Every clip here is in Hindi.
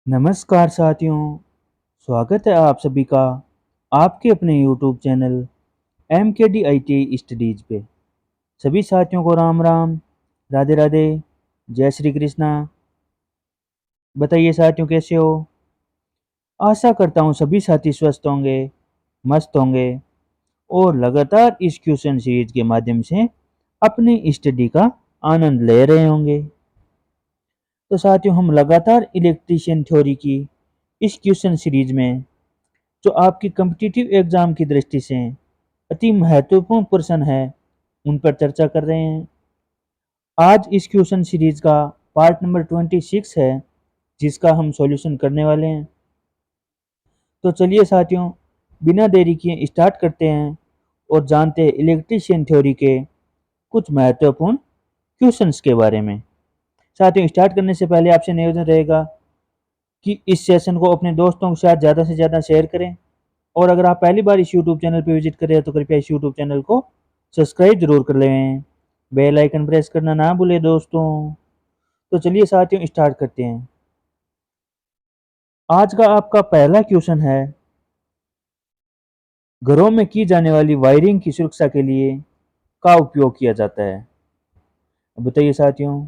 नमस्कार साथियों, स्वागत है आप सभी का आपके अपने यूट्यूब चैनल एम के डी आई टी स्टडीज पे। सभी साथियों को राम राम, राधे राधे, जय श्री कृष्णा। बताइए साथियों, कैसे हो? आशा करता हूँ सभी साथी स्वस्थ होंगे, मस्त होंगे और लगातार इस क्वेश्चन सीरीज के माध्यम से अपनी स्टडी का आनंद ले रहे होंगे। तो साथियों, हम लगातार इलेक्ट्रीशियन थ्योरी की इस क्वेश्चन सीरीज में जो आपकी कम्पिटिटिव एग्जाम की दृष्टि से अति महत्वपूर्ण प्रश्न है, उन पर चर्चा कर रहे हैं। आज इस क्वेश्चन सीरीज का पार्ट नंबर 26 है, जिसका हम सॉल्यूशन करने वाले हैं। तो चलिए साथियों, बिना देरी किए स्टार्ट करते हैं और जानते हैं इलेक्ट्रीशियन थ्योरी के कुछ महत्वपूर्ण क्वेश्चंस के बारे में। साथियों, स्टार्ट करने से पहले आपसे निवेदन रहेगा कि इस सेशन को अपने दोस्तों के साथ ज़्यादा से ज़्यादा शेयर करें, और अगर आप पहली बार इस यूट्यूब चैनल पर विजिट कर रहे हैं तो कृपया इस यूट्यूब चैनल को सब्सक्राइब जरूर कर लें। बेल आइकन प्रेस करना ना भूलें दोस्तों। तो चलिए साथियों, स्टार्ट करते हैं। आज का आपका पहला क्वेश्चन है, घरों में की जाने वाली वायरिंग की सुरक्षा के लिए का उपयोग किया जाता है? अब बताइए साथियों,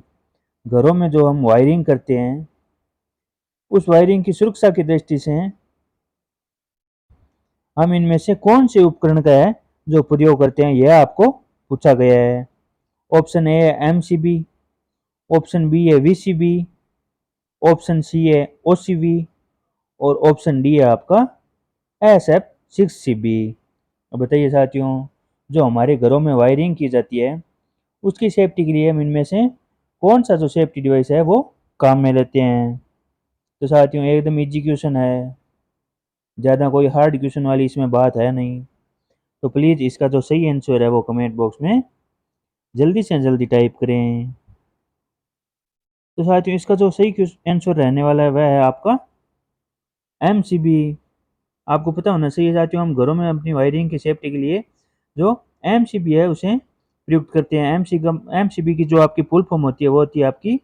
घरों में जो हम वायरिंग करते हैं, उस वायरिंग की सुरक्षा की दृष्टि से हम इनमें से कौन से उपकरण का है जो प्रयोग करते हैं, यह आपको पूछा गया है। ऑप्शन ए है एमसीबी, ऑप्शन बी है वीसीबी, ऑप्शन सी है ओसीबी और ऑप्शन डी है आपका SF6CB। अब बताइए साथियों, जो हमारे घरों में वायरिंग की जाती है, उसकी सेफ्टी के लिए हम इनमें से कौन सा जो सेफ्टी डिवाइस है वो काम में लेते हैं? तो साथियों, एकदम इजी क्वेश्चन है, ज़्यादा कोई हार्ड क्वेश्चन वाली इसमें बात है नहीं। तो प्लीज़ इसका जो सही आंसर है वो कमेंट बॉक्स में जल्दी से जल्दी टाइप करें। तो साथियों, इसका जो सही आंसर रहने वाला है वह है आपका एमसीबी। आपको पता होना चाहिए साथियों, हम घरों में अपनी वायरिंग की सेफ्टी के लिए जो एमसीबी है उसे प्रयुक्त करते हैं। एमसीबी की जो आपकी फुल फॉर्म होती है वो होती है आपकी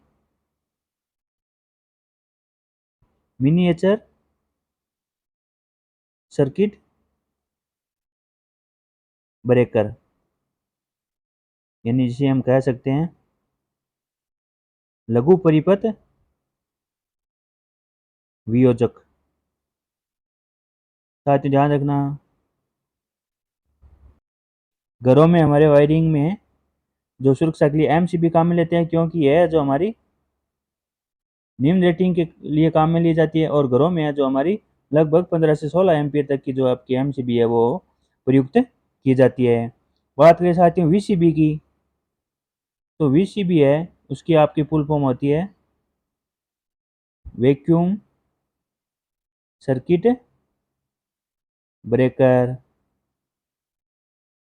मिनिएचर सर्किट ब्रेकर, यानी जिसे हम कह सकते हैं लघु परिपथ वियोजक। साथियों ध्यान रखना, घरों में हमारे वायरिंग में जो सुरक्षा के लिए एमसीबी काम में लेते हैं, क्योंकि यह जो हमारी निम्न रेटिंग के लिए काम में ली जाती है, और घरों में है जो हमारी लगभग 15 से 16 एम्पियर तक की जो आपकी एमसीबी है वो प्रयुक्त की जाती है। बात करें साथियों वीसीबी की, तो वीसीबी है उसकी आपकी फुल फॉर्म होती है वैक्यूम सर्किट ब्रेकर,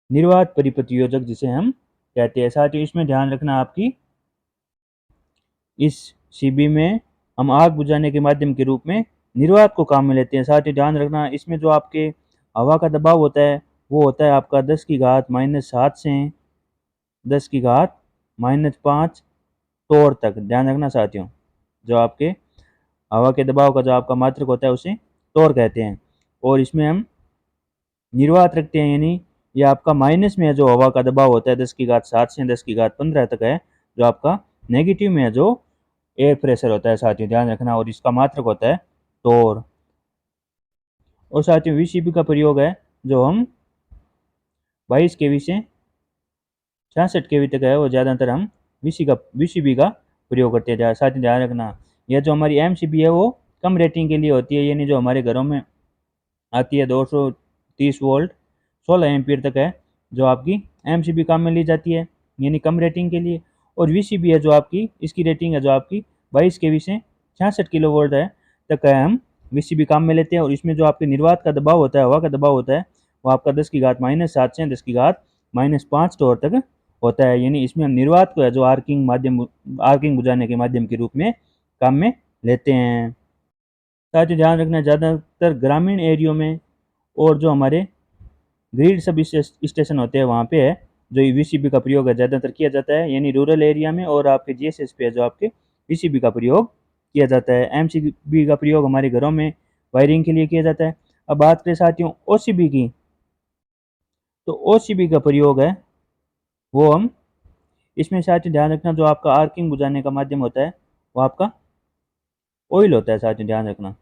निर्वात परिपथ योजक जिसे हम कहते हैं। साथियों इसमें ध्यान रखना, आपकी इस सीबी में हम आग बुझाने के माध्यम के रूप में निर्वात को काम में लेते हैं। साथ ही ध्यान रखना, इसमें जो आपके हवा का दबाव होता है वो होता है आपका 10 की घात -7 से 10 की घात -5 टोर तक। ध्यान रखना साथियों, जो आपके हवा के दबाव का जो आपका मात्रक होता है उसे टोर कहते हैं। और इसमें हम निर्वात रखते हैं, यानी ये आपका माइनस में है जो हवा का दबाव होता है 10 की घात 7 से 10 की घात 15 तक है, जो आपका नेगेटिव में है जो एयर प्रेशर होता है। साथियों ध्यान रखना, और इसका मात्रक होता है टोर। और साथियों वीसीबी का प्रयोग है जो हम 22 केवी से 66 केवी तक है, वो ज़्यादातर हम वीसीबी का प्रयोग करते हैं। साथियों ध्यान रखना, यह जो हमारी एमसीबी है वो कम रेटिंग के लिए होती है, यानी जो हमारे घरों में आती है 230 वोल्ट 16 एम्पीयर तक है, जो आपकी एमसीबी काम में ली जाती है, यानी कम रेटिंग के लिए। और वीसीबी है जो आपकी, इसकी रेटिंग है जो आपकी 22 केवी से 66 किलो वोल्ट है तक है, हम वीसीबी काम में लेते हैं। और इसमें जो आपके निर्वात का दबाव होता है, हवा का दबाव होता है, वो आपका 10 की घात -7 से 10 की घात -5 टोर तक होता है, यानी इसमें हम निर्वात को है जो आर्किंग बुझाने के माध्यम के रूप में काम में लेते हैं। साथ ही ध्यान रखना, ज़्यादातर ग्रामीण एरियो में और जो हमारे ग्रिड सब स्टेशन होते हैं वहाँ पे है जो वीसीबी का प्रयोग है ज़्यादातर किया जाता है, यानी रूरल एरिया में और आपके जीएसएस पे है जो आपके वीसीबी का प्रयोग किया जाता है। एमसीबी का प्रयोग हमारे घरों में वायरिंग के लिए किया जाता है। अब बात करें साथियों ओसीबी की, तो ओसीबी का प्रयोग है वो हम इसमें साथियों ध्यान रखना, जो आपका आर्किंग बुझाने का माध्यम होता है वो आपका ऑयल होता है। साथियों ध्यान रखना,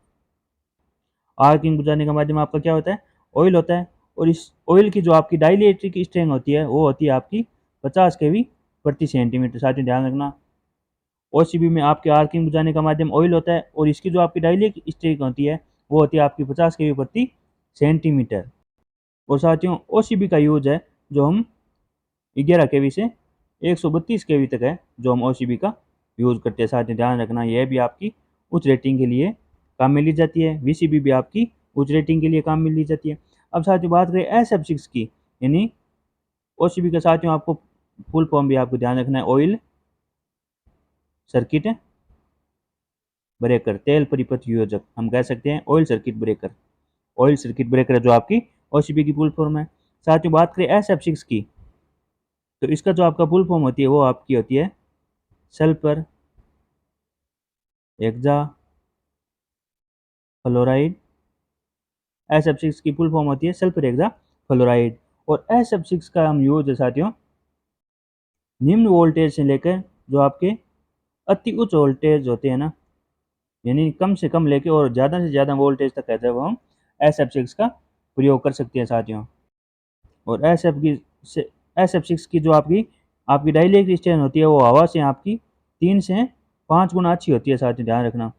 आर्किंग बुझाने का माध्यम आपका क्या होता है, ऑयल होता है। और इस ऑयल की जो आपकी डाइलेक्ट्रिक स्ट्रेंथ होती है वो होती है आपकी 50 केवी प्रति सेंटीमीटर। साथियों ध्यान रखना, ओसीबी में आपके आर्किंग बुझाने का माध्यम ऑयल होता है और इसकी जो आपकी डाइलेक्ट्रिक स्ट्रेंथ होती है वो होती है आपकी 50 केवी प्रति सेंटीमीटर। और साथियों ओसीबी का यूज है जो हम 11 केवी से 132 केवी तक है जो हम ओसीबी का यूज़ करते हैं। साथियों ध्यान रखना, यह भी आपकी उच्च रेटिंग के लिए काम में ली जाती है। वीसीबी भी आपकी उच्च रेटिंग के लिए काम में ली जाती है। अब साथियों बात करें SF6 की, यानी ओसीबी के साथियों आपको फुल फॉर्म भी आपको ध्यान रखना है, ऑयल सर्किट ब्रेकर, तेल परिपथ वियोजक हम कह सकते हैं oil circuit breaker. Oil circuit breaker है जो आपकी ओसीबी की फुल फॉर्म है। साथियों बात करें SF6 की, तो इसका जो आपका फुल फॉर्म होती है वो आपकी होती है सल्फर हेक्सा फ्लोराइड। SF6 की फुल फॉर्म होती है सल्फर हेक्सा फ्लोराइड। और SF6 का हम यूज है साथियों निम्न वोल्टेज से लेकर जो आपके अति उच्च वोल्टेज होते हैं ना, यानी कम से कम लेके और ज़्यादा से ज़्यादा वोल्टेज तक कहते हैं वो हम SF6 का प्रयोग कर सकते हैं साथियों। और SF6 की जो आपकी आपकी डाइलेक्ट्रिक स्ट्रेंथ होती है वो हवा से आपकी 3 से 5 गुना अच्छी होती है। साथियों ध्यान रखना,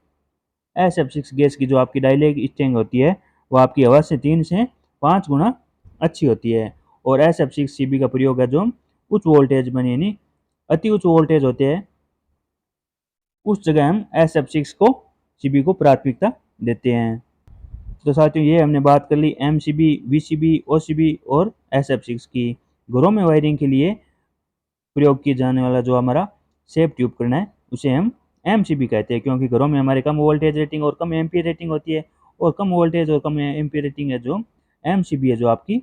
SF6 गैस की जो आपकी डाइलेक्ट्रिक स्ट्रेंथ होती है वो आपकी हवा से 3 से 5 गुना अच्छी होती है। और SF6 CB का प्रयोग है जो हम उच्च वोल्टेज में, यानी अति उच्च वोल्टेज होते हैं उस जगह हम SF6 को CB को प्राथमिकता देते हैं। तो साथियों ये हमने बात कर ली MCB, VCB, OCB और SF6 की। घरों में वायरिंग के लिए प्रयोग किए जाने वाला जो हमारा सेफ्टी उपकरण है उसे हम MCB कहते हैं, क्योंकि घरों में हमारे कम वोल्टेज रेटिंग और कम एम्पियर रेटिंग होती है, और कम वोल्टेज और कम एम्पियर रेटिंग है जो MCB है जो आपकी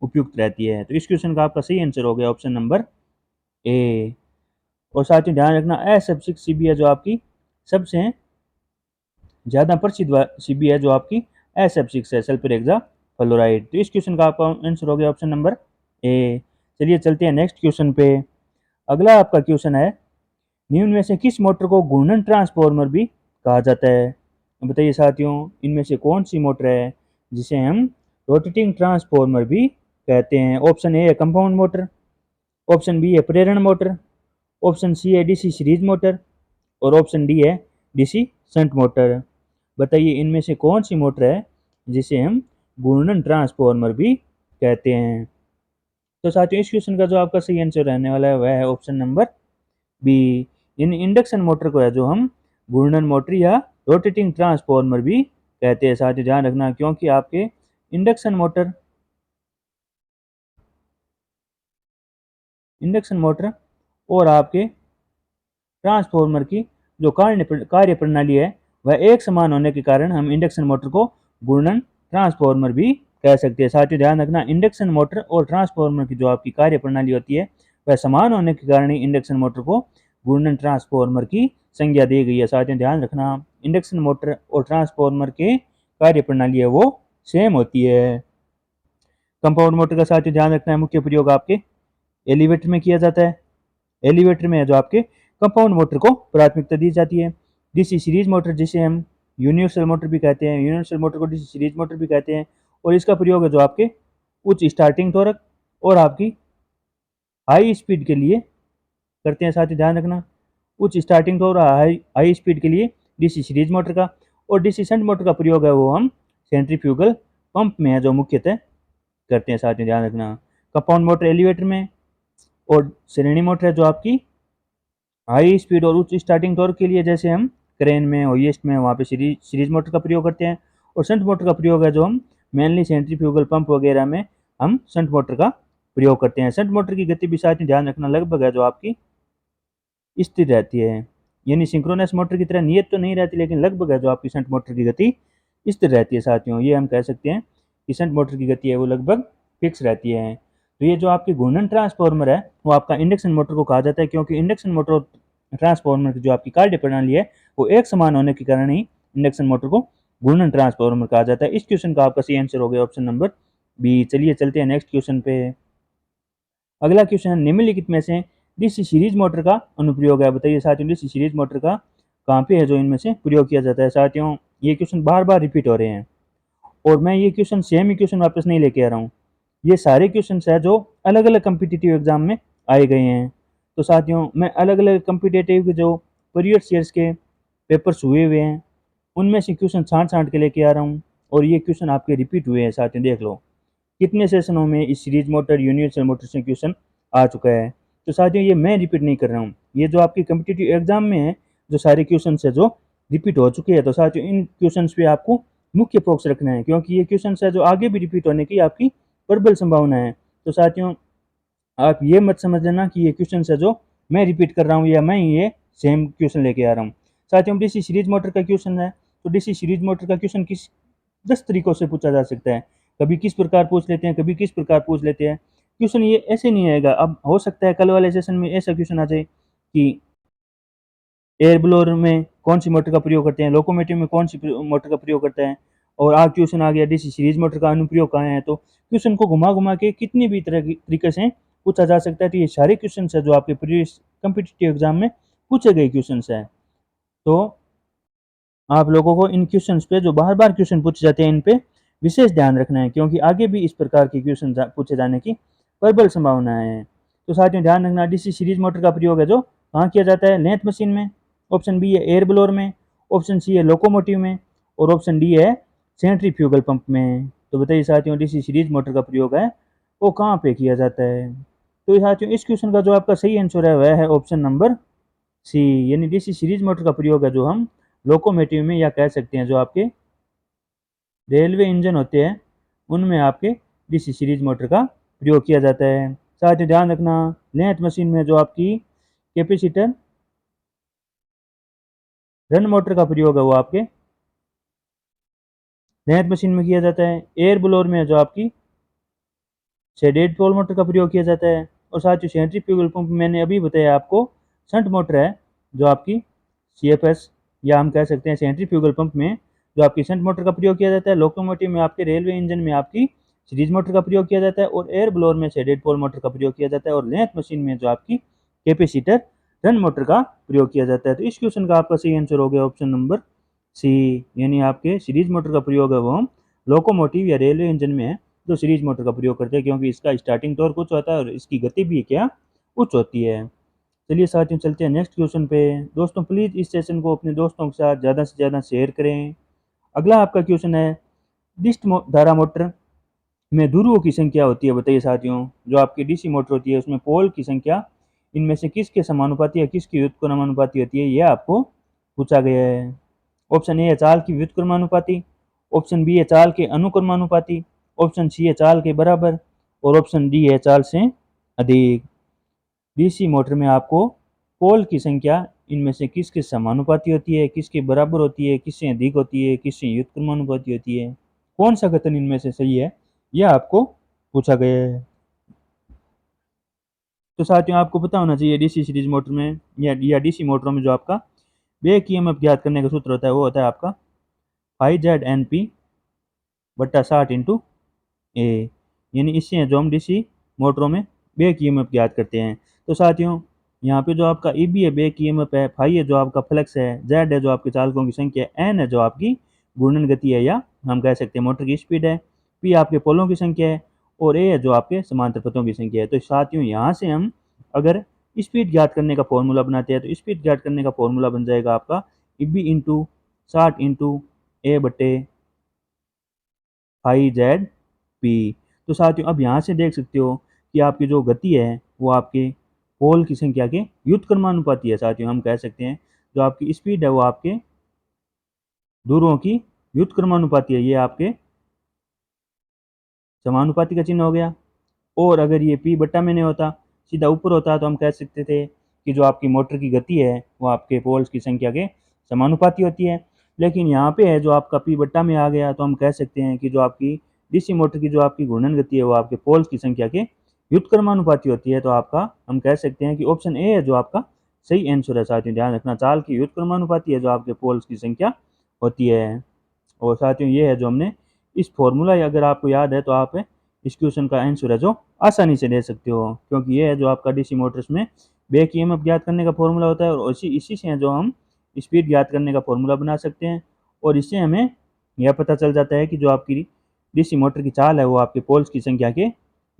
उपयुक्त रहती है। तो इस क्वेश्चन का आपका सही आंसर हो गया ऑप्शन नंबर ए। और साथियों ध्यान रखना SF6 CB है जो आपकी सबसे ज़्यादा प्रसिद्ध CB है जो आपकी SF6 है, सल्फर हेक्सा फ्लोराइड। तो इस क्वेश्चन का आपका आंसर हो गया ऑप्शन नंबर ए। चलिए चलते हैं नेक्स्ट क्वेश्चन पे। अगला आपका क्वेश्चन है निम्न में से किस मोटर को घूर्णन ट्रांसफार्मर भी कहा जाता है। बताइए साथियों इनमें से कौन सी मोटर है जिसे हम रोटेटिंग ट्रांसफार्मर भी कहते हैं। ऑप्शन ए है कंपाउंड मोटर, ऑप्शन बी है प्रेरण मोटर, ऑप्शन सी है DC सीरीज मोटर और ऑप्शन डी है DC शंट मोटर। बताइए इनमें से कौन सी मोटर है जिसे हम घूर्णन ट्रांसफार्मर भी कहते हैं। तो साथियों इस क्वेश्चन का जो आपका सही आंसर रहने वाला है वह है ऑप्शन नंबर बी। इन इंडक्शन मोटर को है जो हम घूर्णन मोटर या रोटेटिंग ट्रांसफार्मर भी कहते हैं। साथियों ध्यान रखना, क्योंकि आपके इंडक्शन मोटर और आपके ट्रांसफार्मर की जो कार्य प्रणाली है वह एक समान होने के कारण हम इंडक्शन मोटर को घूर्णन ट्रांसफार्मर भी कह सकते हैं। साथियों ध्यान रखना, इंडक्शन मोटर और ट्रांसफार्मर की जो आपकी कार्य प्रणाली होती है वह समान होने के कारण ही इंडक्शन मोटर को घूर्णन ट्रांसफार्मर की संज्ञा दी गई है। साथियों ध्यान रखना, इंडक्शन मोटर और ट्रांसफार्मर के कार्य प्रणाली है वो सेम होती है। कंपाउंड मोटर का साथियों ध्यान रखना है मुख्य प्रयोग आपके एलिवेटर में किया जाता है। एलिवेटर में है जो आपके कंपाउंड मोटर को प्राथमिकता दी जाती है। DC सीरीज मोटर जिसे हम यूनिवर्सल मोटर भी कहते हैं, यूनिवर्सल मोटर को DC सीरीज मोटर भी कहते हैं, और इसका प्रयोग है जो आपके उच्च स्टार्टिंग टॉर्क और आपकी हाई स्पीड के लिए करते हैं। साथ ही ध्यान रखना, उच्च स्टार्टिंग टॉर्क और हाई स्पीड के लिए DC सीरीज मोटर का, और DC शंट मोटर का प्रयोग है वो हम सेंट्रीफ्यूगल पंप में है जो मुख्यतः करते हैं। साथ ही ध्यान रखना, कंपाउंड मोटर एलिवेटर में, और श्रेणी मोटर है जो आपकी हाई स्पीड और उच्च स्टार्टिंग टॉर्क के लिए, जैसे हम क्रेन में होइस्ट में वहाँ पे सीरीज मोटर का प्रयोग करते हैं। और शंट मोटर का प्रयोग है जो हम मेनली सेंट्रीफ्यूगल पंप वगैरह में हम शंट मोटर का प्रयोग करते हैं। शंट मोटर की गति भी साथ ही ध्यान रखना लगभग है जो आपकी स्थिर रहती है, यानी सिंक्रोनस मोटर की तरह नियत तो नहीं रहती लेकिन लगभग है जो आपकी शंट मोटर की गति स्थिर रहती है। साथियों ये हम कह सकते हैं कि शंट मोटर की गति है वो लगभग फिक्स रहती है। तो ये जो आपकी घूर्णन ट्रांसफार्मर है वो आपका इंडक्शन मोटर को कहा जाता है, क्योंकि इंडक्शन मोटर और ट्रांसफार्मर की जो आपकी कार्य प्रणाली है वो एक समान होने के कारण ही इंडक्शन मोटर को घूर्णन ट्रांसफार्मर कहा जाता है। इस क्वेश्चन का आपका सही आंसर हो गया ऑप्शन नंबर बी। चलिए चलते हैं नेक्स्ट क्वेश्चन पे। अगला क्वेश्चन है, निम्नलिखित में से डीसी सीरीज मोटर का अनुप्रयोग है। बताइए साथियों, डीसी सीरीज मोटर का कहाँ पे है जो इनमें से प्रयोग किया जाता है। साथियों ये क्वेश्चन बार बार रिपीट हो रहे हैं और मैं ये क्वेश्चन सेम ही क्वेश्चन वापस नहीं लेके आ रहा हूँ। ये सारे क्वेश्चन है जो अलग अलग कम्पिटिटिव एग्जाम में आए गए हैं। तो साथियों मैं अलग अलग कम्पिटिटिव के जो प्रीवियस ईयर्स के पेपर्स हुए हुए हैं उनमें से क्वेश्चन छांट छांट के लेके आ रहा हूँ और ये क्वेश्चन आपके रिपीट हुए हैं। साथियों देख लो कितने सेशनों में इस सीरीज मोटर यूनिवर्सल मोटर से क्वेश्चन आ चुका है। तो साथियों ये मैं रिपीट नहीं कर रहा हूँ, ये जो आपके कम्पिटिटिव एग्जाम में है जो सारे क्वेश्चन है जो रिपीट हो चुके हैं। तो साथियों इन क्वेश्चन पे आपको मुख्य फोकस रखना है क्योंकि ये क्वेश्चन है जो आगे भी रिपीट होने की आपकी प्रबल संभावना है। तो साथियों आप ये मत समझ लेना कि ये क्वेश्चन है जो मैं रिपीट कर रहा हूँ या मैं ये सेम क्वेश्चन लेके आ रहा हूँ। साथियों डीसी सीरीज मोटर का क्वेश्चन है तो डीसी सीरीज मोटर का क्वेश्चन किस 10 तरीकों से पूछा जा सकता है। कभी किस प्रकार पूछ लेते हैं, कभी किस प्रकार पूछ लेते हैं। क्वेश्चन ये ऐसे नहीं आएगा। अब हो सकता है कल वाले सेशन में ऐसा क्वेश्चन आ जाए कि एयर ब्लोअर में कौन सी मोटर का प्रयोग करते हैं, लोकोमोटिव में कौन सी मोटर का प्रयोग करता है, और आज क्वेश्चन आ गया डीसी सीरीज मोटर का अनुप्रयोग कहाँ है। तो क्वेश्चन को घुमा घुमा के कितनी भी तरह की तरीके से पूछा जा सकता है। तो ये सारे क्वेश्चन है जो आपके प्रीवियस कम्पिटिटिव एग्जाम में पूछे गए क्वेश्चन है। तो आप लोगों को इन क्वेश्चंस पे जो बार बार क्वेश्चन पूछे जाते हैं इन पे विशेष ध्यान रखना है क्योंकि आगे भी इस प्रकार के क्वेश्चन पूछे जाने की प्रबल संभावना है। तो साथियों ध्यान रखना डीसी सीरीज मोटर का प्रयोग है जो कहाँ किया जाता है, लेंथ मशीन में, ऑप्शन बी है एयर ब्लोअर में, ऑप्शन सी है लोकोमोटिव में और ऑप्शन डी है सेंट्रीफ्यूगल पंप में। तो बताइए साथियों डीसी सीरीज मोटर का प्रयोग है वो कहाँ पे किया जाता है। तो साथियों इस क्वेश्चन का जो आपका सही आंसर है वह है ऑप्शन नंबर सी, यानी डीसी सीरीज मोटर का प्रयोग है जो हम लोकोमोटिव में या कह सकते हैं जो आपके रेलवे इंजन होते हैं उनमें आपके डीसी सीरीज मोटर का प्रयोग किया जाता है। साथ ही ध्यान रखना लेंथ मशीन में जो आपकी कैपेसिटर रन मोटर का प्रयोग है वो आपके लेंथ मशीन में किया जाता है। एयर ब्लोअर में जो आपकी शेडेड पोल मोटर का प्रयोग किया जाता है। और साथ ही सेंट्रीफ्यूगल पंप मैंने अभी बताया आपको शंट मोटर है जो आपकी सीएफएस या हम कह सकते हैं सेंट्रीफ्यूगल पंप में जो आपकी शंट मोटर का प्रयोग किया जाता है। लोकोमोटिव में आपके रेलवे इंजन में आपकी सीरीज मोटर का प्रयोग किया जाता है और एयर ब्लोअर में शेडेड पोल मोटर का प्रयोग किया जाता है और लेंथ मशीन में जो आपकी कैपेसिटर रन मोटर का प्रयोग किया जाता है। तो इस क्वेश्चन का आपका सही आंसर हो गया ऑप्शन नंबर सी, यानी आपके सीरीज मोटर का प्रयोग है वो हम लोकोमोटिव या रेलवे इंजन में है जो सीरीज मोटर का प्रयोग करते हैं क्योंकि इसका स्टार्टिंग टॉर्क उच्च होता है और इसकी गति भी क्या उच्च होती है। चलिए साथियों चलते हैं नेक्स्ट क्वेश्चन पे। दोस्तों प्लीज़ इस सेशन को अपने दोस्तों के साथ ज़्यादा से ज़्यादा शेयर करें। अगला आपका क्वेश्चन है डिस्ट धारा मोटर में ध्रुवों की संख्या होती है। बताइए साथियों जो आपकी डीसी मोटर होती है उसमें पोल की संख्या इनमें से किसके समानुपाती है, किसकी व्युत्क्रमानुपाती होती है, यह आपको पूछा गया है। ऑप्शन ए है चाल की व्युत्क्रमानुपाती, ऑप्शन बी है चाल के अनुक्रमानुपाती, ऑप्शन सी है चाल के बराबर और ऑप्शन डी है चाल से अधिक। डीसी मोटर में आपको पोल की संख्या इनमें से किसके समानुपाती होती है, किसके बराबर होती है, किससे अधिक होती है, किससे व्युत्क्रमानुपाती होती है, कौन सा कथन इनमें से सही है, यह आपको पूछा गया है। तो साथियों आपको पता होना चाहिए डीसी सीरीज मोटर में या डीसी मोटरों में जो आपका बैक ईएमएफ ज्ञात करने का सूत्र होता है वो होता है आपका फाई जेड एन पी बट्टा 60 इंटू ए, यानी इससे जो हम डीसी मोटरों में बैक ईएमएफ ज्ञात करते हैं। तो साथियों यहाँ पे जो आपका ईबी है बैक ईएमएफ है, फाई है जो आपका फ्लक्स है, जेड है जो आपके चालकों की संख्या है, एन है जो आपकी घूर्णन गति है या हम कह सकते हैं मोटर की स्पीड है, पी आपके पोलों की संख्या है और ए है जो आपके समांतर पथों की संख्या है। तो साथियों यहाँ से हम अगर स्पीड ज्ञात करने का फॉर्मूला बनाते हैं तो स्पीड ज्ञात करने का फॉर्मूला बन जाएगा आपका ईबी इंटू 60 इंटू ए बटे फाई जेड पी। तो साथियों अब यहाँ से देख सकते हो कि आपकी जो गति है वो आपके पोल की संख्या के व्युत्क्रमानुपाती है। साथियों हम कह सकते हैं जो आपकी स्पीड है वो आपके ध्रुवों की व्युत्क्रमानुपाती है, ये आपके समानुपाती का चिन्ह हो गया। और अगर ये पी बट्टा में नहीं होता सीधा ऊपर होता तो हम कह सकते थे कि जो आपकी मोटर की गति है वो आपके पोल्स की संख्या के समानुपाती होती है। लेकिन यहाँ पे है जो आपका पी बट्टा में आ गया तो हम कह सकते हैं कि जो आपकी डीसी मोटर की जो आपकी घूर्णन गति है वो आपके पोल्स की संख्या के व्युत्क्रमानुपाती होती है। तो आपका हम कह सकते हैं कि ऑप्शन ए है जो आपका सही आंसर है। साथियों ध्यान रखना चाल की व्युत्क्रमानुपाती है जो आपके पोल्स की संख्या होती है। और साथियों ये है जो हमने इस फॉर्मूला, अगर आपको याद है तो आप इस क्वेश्चन का आंसर है जो आसानी से दे सकते हो, क्योंकि ये है जो आपका डीसी मोटर्स में बैक ईएमएफ ज्ञात करने का फॉर्मूला होता है और इसी से है जो हम स्पीड ज्ञात करने का फॉर्मूला बना सकते हैं। और इससे हमें यह पता चल जाता है कि जो आपकी डीसी मोटर की चाल है वो आपके पोल्स की संख्या के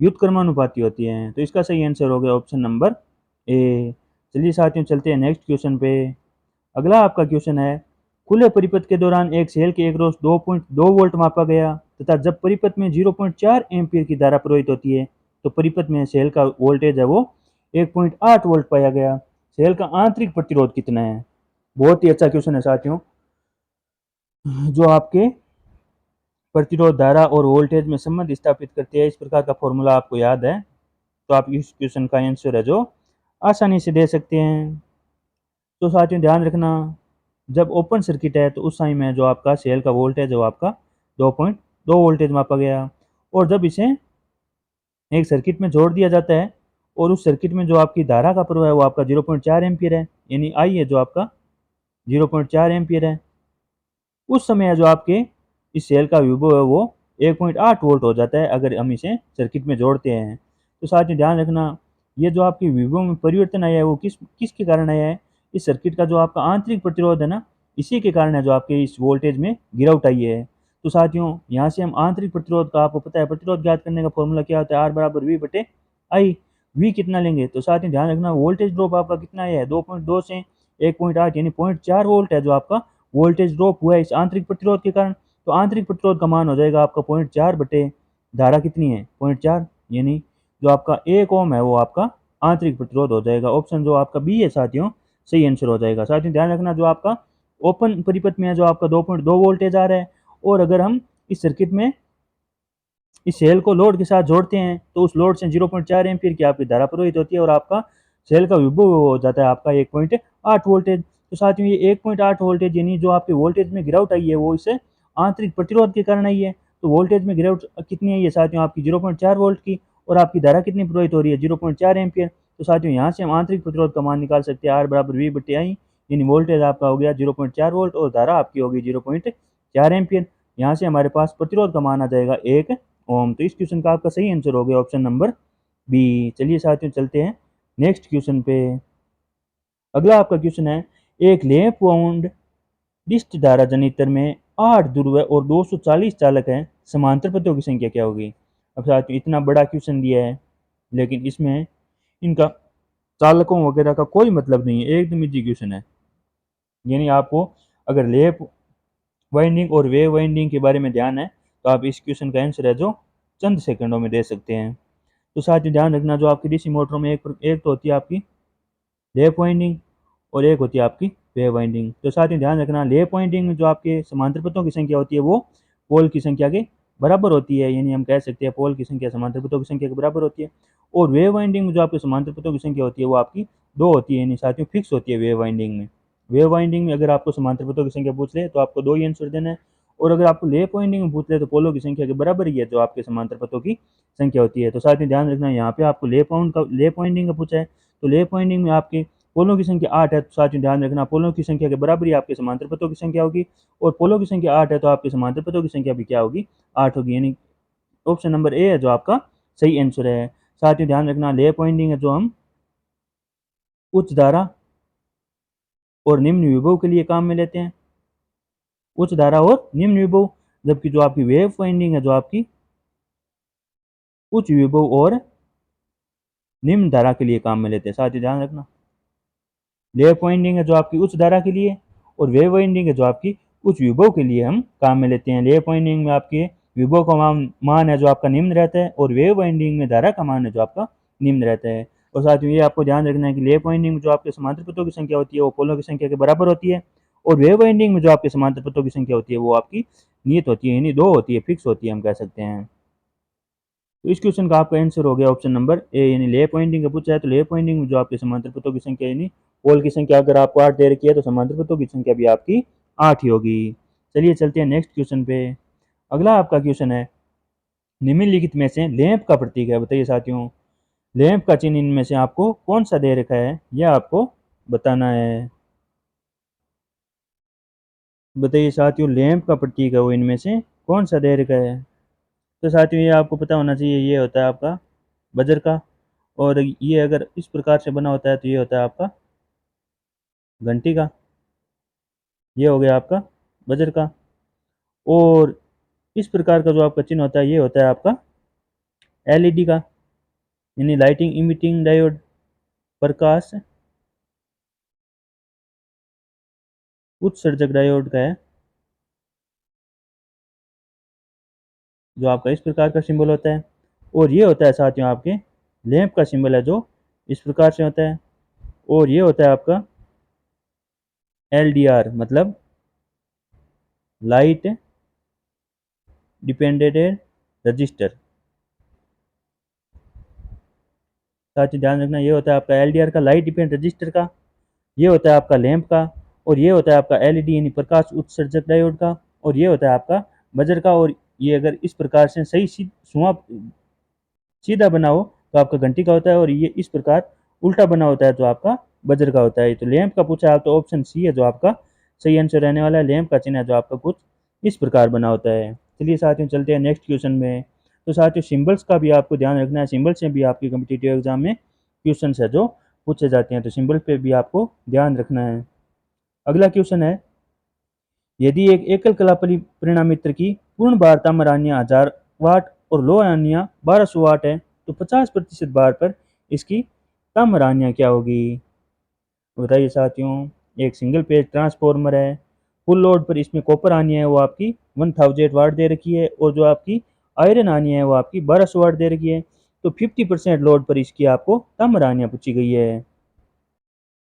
व्युत्क्रमानुपाती होती है। तो इसका सही आंसर हो गया ऑप्शन नंबर ए। चलिए साथियों चलते हैं नेक्स्ट क्वेश्चन पे। अगला आपका क्वेश्चन है, खुले परिपथ के दौरान एक सेल के एकरोस 2.2 वोल्ट मापा गया तथा जब परिपथ में 0.4 एम्पीयर की धारा प्रवाहित होती है तो परिपथ में सेल का वोल्टेज है वो 1.8 वोल्ट पाया गया। सेल का आंतरिक प्रतिरोध कितना है? बहुत ही अच्छा क्वेश्चन है साथियों, जो आपके प्रतिरोध धारा और वोल्टेज में संबंध स्थापित करती है। इस प्रकार का फॉर्मूला आपको याद है तो आप इस क्वेश्चन का आंसर है जो आसानी से दे सकते हैं। तो साथियों ध्यान रखना, जब ओपन सर्किट है तो उस टाइम में जो आपका सेल का वोल्टेज है वो आपका 2.2 वोल्टेज मापा गया। और जब इसे एक सर्किट में जोड़ दिया जाता है और उस सर्किट में जो आपकी धारा का प्रवाह है वो आपका 0.4 एम्पीयर है, यानी आई है जो आपका 0.4 एम्पीयर है, उस समय जो आपके इस सेल का विभव है वो 1.8 वोल्ट हो जाता है अगर हम इसे सर्किट में जोड़ते हैं। तो साथ ही ध्यान रखना, ये जो आपकी विभव में परिवर्तन आया है वो किसके कारण आया है? इस सर्किट का जो आपका आंतरिक प्रतिरोध है ना, इसी के कारण है जो आपके इस वोल्टेज में गिरावट आई है। तो साथियों यहाँ से हम आंतरिक प्रतिरोध का, आपको पता है प्रतिरोध ज्ञात करने का फॉर्मूला क्या होता है, आर बराबर वी बटे आई। वी कितना लेंगे? तो साथियों ध्यान रखना, वोल्टेज ड्रॉप आपका कितना है? 2.2 से 1.8 यानी 0.4 वोल्ट है जो आपका वोल्टेज ड्रॉप हुआ है इस आंतरिक प्रतिरोध के कारण। तो आंतरिक प्रतिरोध का मान हो जाएगा आपका 0.4 बटे धारा कितनी है 0.4, यानी जो आपका 1 ओम है वो आपका आंतरिक प्रतिरोध हो जाएगा। ऑप्शन जो आपका बी है साथियों सही आंसर हो जाएगा। साथियों ध्यान रखना, जो आपका ओपन परिपथ में है जो आपका 2.2 वोल्टेज आ रहा है और अगर हम इस सर्किट में इस सेल को लोड के साथ जोड़ते हैं तो उस लोड से 0.4 एम्पीयर की आपकी धारा प्रवाहित होती है और आपका सेल का विभव हो जाता है आपका 1.8 वोल्टेज। तो साथियों ये 1.8 वोल्टेज यानी जो आपके वोल्टेज में गिरावट आई है वो इसे आंतरिक प्रतिरोध के कारण आई है। तो वोल्टेज में गिरावट कितनी आई है साथियों? आपकी 0.4 वोल्ट की, और आपकी धारा कितनी प्रवाहित हो रही है 0.4 एम्पीयर। तो साथियों यहाँ से हम आंतरिक प्रतिरोध का मान निकाल सकते हैं, आर बराबर वी बटे आई, यानी वोल्टेज आपका हो गया 0.4 वोल्ट और धारा आपकी होगी 0.4 एम्पीयर। यहाँ से हमारे पास प्रतिरोध का मान आ जाएगा 1 ओम। तो इस क्वेश्चन का आपका सही आंसर हो गया ऑप्शन नंबर बी। चलिए साथियों चलते हैं नेक्स्ट क्वेश्चन पे। अगला आपका क्वेश्चन है, एक लैंप वाउंड डिस्ट धारा जनित्र में 8 ध्रुव और 240 चालक हैं, समांतर पथों की संख्या क्या होगी? अब साथियों इतना बड़ा क्वेश्चन दिया है लेकिन इसमें इनका चालकों वगैरह का कोई मतलब नहीं है, एकदम इजी क्वेश्चन है। यानी आपको अगर लैंप वाइंडिंग और वेव वाइंडिंग के बारे में ध्यान है तो आप इस क्वेश्चन का आंसर है जो चंद सेकंडों में दे सकते हैं। तो साथ ही ध्यान रखना, जो आपकी डीसी मोटरों में एक तो होती है आपकी लैप वाइंडिंग और एक होती है आपकी वेव वाइंडिंग। तो साथ ही ध्यान रखना, लैप वाइंडिंग में जो आपके समांतर पथों की संख्या होती है वो पोल की संख्या के बराबर होती है, यानी हम कह सकते हैं पोल की संख्या समांतर पथों की संख्या के बराबर होती है। और वेव वाइंडिंग में जो आपके समांतर पथों की संख्या होती है वो आपकी 2 होती है, यानी साथियों फिक्स होती है वेव वाइंडिंग में। वेव वाइंडिंग में अगर आपको समांतर पथों की संख्या पूछ ले तो आपको 2 ही आंसर देना है, और अगर आपको लैप वाइंडिंग में पूछ ले तो पोलों की संख्या के बराबर ही है जो आपके समांतर पथों की संख्या होती है। तो साथ ही ध्यान रखना, यहाँ पे आपको लैप वाइंडिंग का पूछा है, तो लैप वाइंडिंग में आपके पोलों की संख्या 8 है। तो साथ ही ध्यान रखना, पोलों की संख्या के बराबर ही आपके समांतर पथों की संख्या होगी, और पोलों की संख्या 8 है तो आपके समांतर पथों की संख्या भी क्या होगी? 8 होगी, यानी ऑप्शन नंबर ए है जो आपका सही आंसर है। साथ ही ध्यान रखना, लैप वाइंडिंग है जो हम उच्च धारा और निम्न विभव के लिए काम में लेते हैं, उच्च धारा और निम्न विभव, जबकि जो आपकी वेव वाइंडिंग है जो आपकी उच्च विभव और निम्न धारा के लिए काम में लेते हैं। साथ ही ध्यान रखना, लैप वाइंडिंग है जो आपकी उच्च धारा के लिए और वेव वाइंडिंग है जो आपकी उच्च विभव के लिए हम काम में लेते हैं। लैप वाइंडिंग में आपके विभव का मान है जो आपका निम्न रहता है और वेव वाइंडिंग में धारा का मान है जो आपका निम्न रहता है। और साथ ही ये आपको ध्यान रखना है कि लैप वाइंडिंग में जो आपके समांतर पथों की संख्या होती है वो पोलों की संख्या के बराबर होती है, और वेव वाइंडिंग में जो आपके समांतर पथों की संख्या होती है वो आपकी नियत होती है, यानी 2 होती है, फिक्स होती है हम कह सकते हैं। तो इस क्वेश्चन का आपका आंसर हो गया ऑप्शन नंबर ए, यानी लैप वाइंडिंग का पूछा है तो लैप वाइंडिंग में जो आपके समांतर पथों की संख्या यानी पोल की संख्या अगर आपको 8 दे रखी है तो समांतर पथों की संख्या भी आपकी 8 ही होगी। चलिए चलते हैं नेक्स्ट क्वेश्चन पे। अगला आपका क्वेश्चन है, निम्नलिखित में से लैंप का प्रतीक है, बताइए साथियों लैंप का चिन्ह इनमें से आपको कौन सा दे रखा है, यह आपको बताना है। बताइए साथियों, लैंप का प्रतीक है वो इनमें से कौन सा दे रखा है? तो साथियों ये आपको पता होना चाहिए, ये होता है आपका बजर का। और ये अगर इस प्रकार से बना होता है तो ये होता है आपका घंटी का। ये हो गया आपका बजर का। और इस प्रकार का जो आपका चिन्ह होता है ये होता है आपका एलईडी का, यानी लाइटिंग इमिटिंग डायोड, प्रकाश उत्सर्जक डायोड का है, जो आपका इस प्रकार का सिंबल होता है। और ये होता है साथियों आपके लैंप का सिंबल है, जो इस प्रकार से होता है। और ये होता है आपका एलडीआर, मतलब लाइट डिपेंडेंट रजिस्टर। साथियों ध्यान रखना, ये होता है आपका एलडीआर का, लाइट डिपेंडेंट रजिस्टर का। ये होता है आपका लैंप का। और ये होता है आपका एलईडी यानी प्रकाश उत्सर्जक डायोड का। और ये होता है आपका बजर का। और ये अगर इस प्रकार से सही धुआं सीधा बना हो तो आपका घंटी का होता है, और ये इस प्रकार उल्टा बना होता है तो आपका बजर का होता है। तो लैंप का पूछा है तो ऑप्शन सी है जो आपका सही आंसर रहने वाला है। लैंप का चिन्ह है जो आपका कुछ इस प्रकार बना होता है। चलिए साथियों चलते हैं नेक्स्ट क्वेश्चन में। तो साथियों सिंबल्स का भी आपको ध्यान रखना है, सिंबल से भी आपके कम्पिटिटिव एग्जाम में क्वेश्चन है जो पूछे जाते हैं, तो सिंबल पे भी आपको ध्यान रखना है। अगला क्वेश्चन है, यदि एक एकल कला परिणामित्र की पूर्ण बार ताम्र आनियां 1000 वाट और लो आनियां 1200 वाट है, तो 50% बार पर इसकी ताम्र आनियां क्या होगी? बताइए साथियों। एक सिंगल पेज ट्रांसफॉर्मर है, फुल लोड पर इसमें कॉपर आनियां है वो आपकी 1000 वाट दे रखी है, और जो आपकी आयरन आनियां है वो आपकी 1200 वाट दे रखी है। तो 50% लोड पर इसकी आपको ताम्र आनियां पूछी गई है।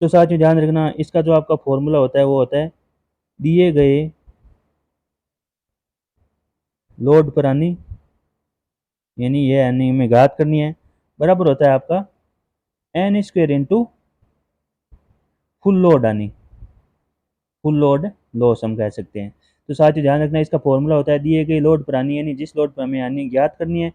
तो साथियों ध्यान रखना, इसका जो आपका फॉर्मूला होता है वो होता है दिए गए लोड पर आनी, यानी ये यानी में घात करनी है, बराबर होता है आपका N square into full load आनी, फुल लोड लॉस हम कह सकते हैं। तो साथ ही ध्यान रखना, इसका फॉर्मूला होता है दिए गए लोड पर आनी, यानी जिस लोड पर हमें आनी ज्ञात करनी है,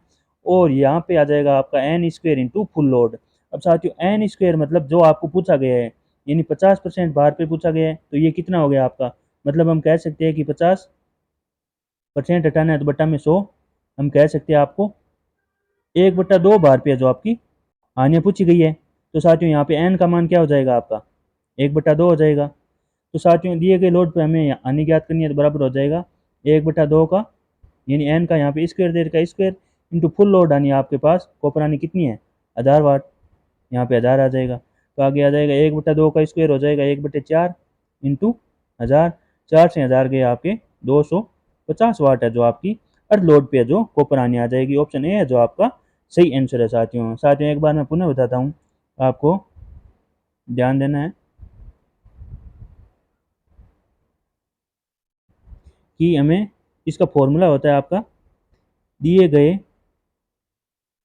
और यहाँ पे आ जाएगा आपका N square into full load. अब साथियों एन स्क्वेयर मतलब जो आपको पूछा गया है, यानी 50% भार पे पूछा गया है, तो ये कितना हो गया आपका, मतलब हम कह सकते हैं कि 50% हटाना है तो बटा में 100, हम कह सकते हैं आपको 1/2 भार पे जो आपकी हानियाँ पूछी गई है। तो साथियों यहाँ पे एन का मान क्या हो जाएगा आपका 1/2 हो जाएगा। तो साथियों दिए गए लोड पे हमें हानि ज्ञात करनी है तो बराबर हो जाएगा 1/2 का, यानी एन का यहाँ पे स्क्वायर दे रखा है स्क्वायर, इंटू फुल लोड हानि आपके पास कॉपर हानि कितनी है 1000 वाट, यहाँ पे 1000 आ जाएगा। तो आगे आ जाएगा 1/2 का स्क्वायर हो जाएगा 1/4 इंटू 1000, 4 से 1000 गए आपके 250 वाट है जो आपकी अर्ध लोड पे है जो कॉपर हानि आ जाएगी। ऑप्शन ए है जो आपका सही आंसर है। साथियों एक बार मैं पुनः बताता हूँ, आपको ध्यान देना है कि हमें इसका फॉर्मूला होता है आपका दिए गए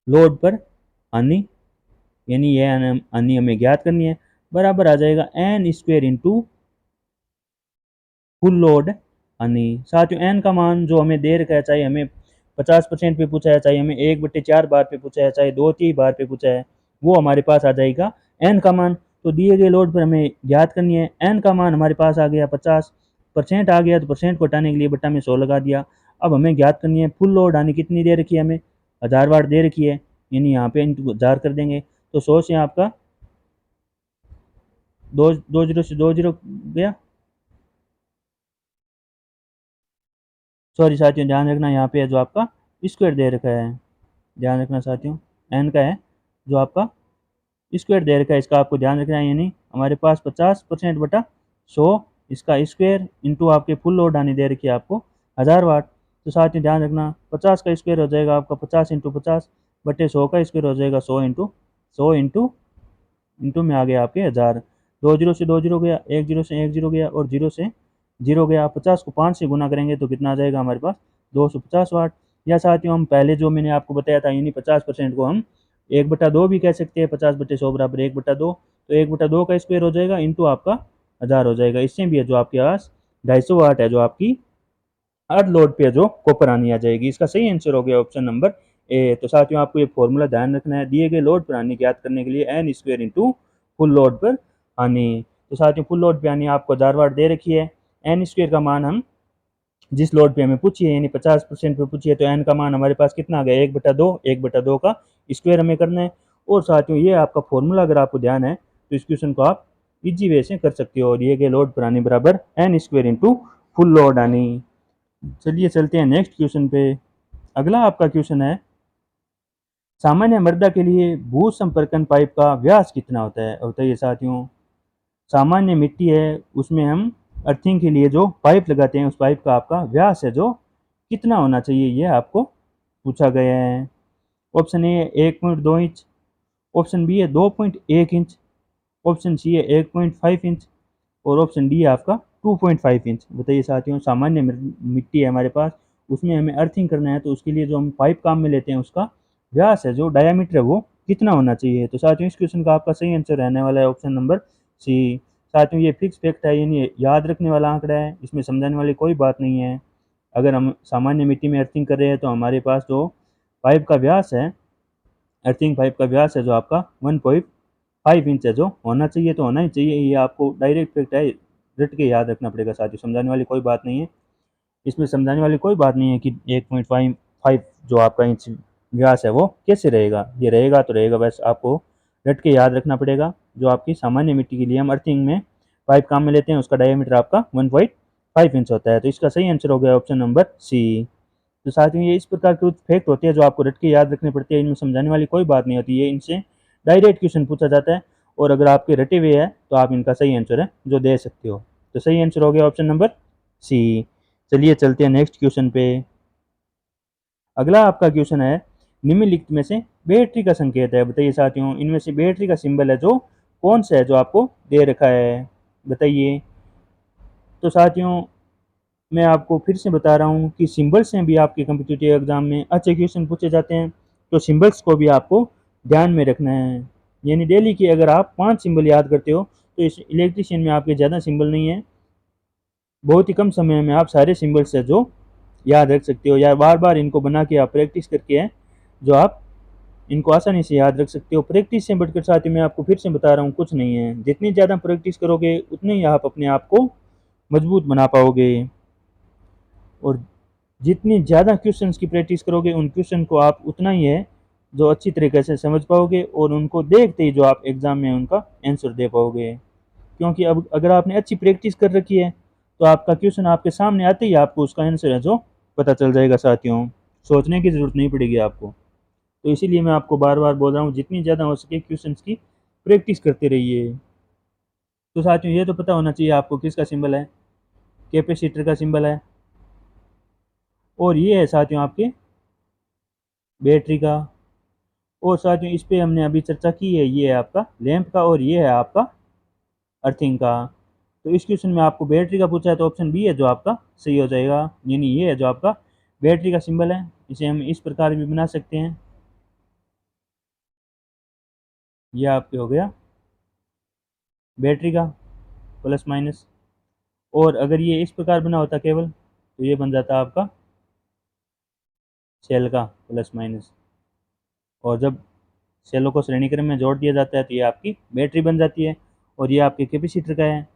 लोड पर हानि, यानी यह हानि हमें ज्ञात करनी है, बराबर आ जाएगा N square into full load हानि। साथियों एन का मान जो हमें दे रखा है, चाहे हमें 50% पे पूछा है, चाहे हमें 1/4 बार पे पूछा है, चाहे 2/3 बार पे पूछा है, वो हमारे पास आ जाएगा एन का मान। तो दिए गए लोड पर हमें ज्ञात करनी है, एन का मान हमारे पास आ गया 50% आ गया, तो परसेंट को हटाने के लिए बटा में 100 लगा दिया। अब हमें ज्ञात करनी है फुल लोड हानि कितनी दे रखी है, हमें 1000 वाट दे रखी है, यानी यहाँ पे इंटू 1000 कर देंगे। तो 100 से आपका दो जीरो से 2 जीरो गया, सॉरी साथियों ध्यान रखना यहाँ पे है जो आपका स्क्वायर दे रखा है, ध्यान रखना साथियों एन का है जो आपका स्क्वायर दे रखा है, इसका आपको ध्यान रखना है, यानी हमारे पास 50% बटा 100 इसका स्क्वायर इंटू आपके फुल लोड आनी दे रखी है आपको 1000 वाट। तो साथियों ध्यान रखना 50 का स्क्वायर हो जाएगा आपका 50 इंटू 50 बटे 100 का स्क्वायर हो जाएगा 100 इंटू इंटू में आ गया आपके 1000। 2 जीरो से 2 जीरो गया, 1 जीरो से 1 जीरो गया, और जीरो से जीरो गया। 50 को 5 से गुना करेंगे तो कितना आ जाएगा हमारे पास 250 वाट। या साथियों हम पहले जो मैंने आपको बताया था, यानी 50% को हम 1/2 भी कह सकते हैं, 50/100 बराबर 1/2, तो 1/2 का स्क्वायर हो जाएगा इंटू आपका 1000 हो जाएगा। इससे भी है जो आपके पास 250 वाट है जो आपकी अर्ध लोड पे जो कॉपर आनी आ जाएगी। इसका सही आंसर हो गया ऑप्शन नंबर ए। तो साथियों आपको ये फॉर्मूला ध्यान रखना है, दिए गए लोड पर आनी ज्ञात करने के लिए N square into full load पर आनी। तो साथियों फुल लोड पे आनी आपको 1000 वाट दे रखी है। एन स्क्वायर का मान हम जिस लोड पे हमें पूछी है यानी 50% पे पूछी है, तो एन का मान हमारे पास कितना आ गया 1/2, 1/2 का स्क्वायर हमें करना है। और साथियों ये आपका फॉर्मूला अगर आपको ध्यान है तो इस क्वेश्चन को आप इजी वे से कर सकते हो। और ये के लोड पर आनी बराबर N square into full load आनी। चलिए चलते हैं नेक्स्ट क्वेश्चन पे। अगला आपका क्वेश्चन है सामान्य मृदा के लिए भू संपर्कन पाइप का व्यास कितना होता है। बताइए साथियों, सामान्य मिट्टी है उसमें हम अर्थिंग के लिए जो पाइप लगाते हैं उस पाइप का आपका व्यास है जो कितना होना चाहिए, ये आपको पूछा गया है। ऑप्शन ए है 1.2 इंच, ऑप्शन बी है 2.1 इंच, ऑप्शन सी है 1.5 इंच और ऑप्शन डी है आपका 2.5 इंच। बताइए साथियों, सामान्य मिट्टी है हमारे पास, उसमें हमें अर्थिंग करना है तो उसके लिए जो हम पाइप काम में लेते हैं उसका व्यास है जो डायामीटर है वो कितना होना चाहिए। तो साथियों इस क्वेश्चन का आपका सही आंसर रहने वाला है ऑप्शन नंबर सी। साथियों ये फिक्स फैक्ट है, यानी याद रखने वाला आंकड़ा है, इसमें समझाने वाली कोई बात नहीं है। अगर हम सामान्य मिट्टी में अर्थिंग कर रहे हैं तो हमारे पास जो पाइप का व्यास है, अर्थिंग पाइप का व्यास है जो आपका 1.5 इंच है जो होना चाहिए, तो होना ही चाहिए। ये आपको डायरेक्ट फैक्ट है, रट के याद रखना पड़ेगा साथियों, समझाने वाली कोई बात नहीं है। इसमें समझाने वाली कोई बात नहीं है कि 1.5 जो आपका इंच व्यास है वो कैसे रहेगा, ये रहेगा तो रहेगा, बस आपको रट के याद रखना पड़ेगा। जो आपकी सामान्य मिट्टी के लिए हम अर्थिंग में पाइप काम में लेते हैं उसका डायमीटर आपका 1.5 इंच होता है। तो इसका सही आंसर हो गया ऑप्शन नंबर सी। तो साथियों ये इस प्रकार के फैक्ट होते हैं जो आपको रट के याद रखने पड़ते हैं, इनमें समझाने वाली कोई बात नहीं होती है, इनसे डायरेक्ट क्वेश्चन पूछा जाता है और अगर आपके रटे हुए है तो आप इनका सही आंसर है जो दे सकते हो। तो सही आंसर हो गया ऑप्शन नंबर सी। चलिए चलते हैं नेक्स्ट क्वेश्चन पे। अगला आपका क्वेश्चन है निम्नलिखित में से बैटरी का संकेत है। बताइए साथियों इनमें से बैटरी का सिंबल है जो कौन सा है जो आपको दे रखा है, बताइए। तो साथियों मैं आपको फिर से बता रहा हूँ कि सिंबल्स से भी आपके कम्पिटिटिव एग्जाम में अच्छे क्वेश्चन पूछे जाते हैं, तो सिंबल्स को भी आपको ध्यान में रखना है। यानी डेली की अगर आप 5 सिंबल याद करते हो तो इस इलेक्ट्रिशियन में आपके ज़्यादा सिंबल नहीं है, बहुत ही कम समय में आप सारे सिंबल्स है जो याद रख सकते हो, या बार बार इनको बना के आप प्रैक्टिस करके है जो आप इनको आसानी से याद रख सकते हो। प्रैक्टिस से बढ़कर साथ ही मैं आपको फिर से बता रहा हूँ कुछ नहीं है, जितनी ज़्यादा प्रैक्टिस करोगे उतने ही आप अपने आप को मजबूत बना पाओगे और जितनी ज़्यादा क्वेश्चंस की प्रैक्टिस करोगे उन क्वेश्चन को आप उतना ही है जो अच्छी तरीके से समझ पाओगे और उनको देखते ही जो आप एग्ज़ाम में उनका आंसर दे पाओगे। क्योंकि अब अगर आपने अच्छी प्रैक्टिस कर रखी है तो आपका क्वेश्चन आपके सामने आते ही आपको उसका आंसर है जो पता चल जाएगा साथियों, सोचने की ज़रूरत नहीं पड़ेगी आपको। तो इसीलिए मैं आपको बार बार बोल रहा हूँ जितनी ज़्यादा हो सके क्वेश्चंस की प्रैक्टिस करते रहिए। तो साथियों ये तो पता होना चाहिए आपको किसका सिंबल है, कैपेसिटर का सिंबल है, और ये है साथियों आपके बैटरी का। और साथियों इस पे हमने अभी चर्चा की है, ये है आपका लैंप का और ये है आपका अर्थिंग का। तो इस क्वेश्चन में आपको बैटरी का पूछा है तो ऑप्शन बी है जो आपका सही हो जाएगा, यानी ये है जो आपका बैटरी का सिंबल है। इसे हम इस प्रकार भी बना सकते हैं, ये आपके हो गया बैटरी का प्लस माइनस। और अगर ये इस प्रकार बना होता केवल तो ये बन जाता आपका सेल का प्लस माइनस, और जब सेलों को श्रेणी क्रम में जोड़ दिया जाता है तो ये आपकी बैटरी बन जाती है। और ये आपके कैपेसिटर का है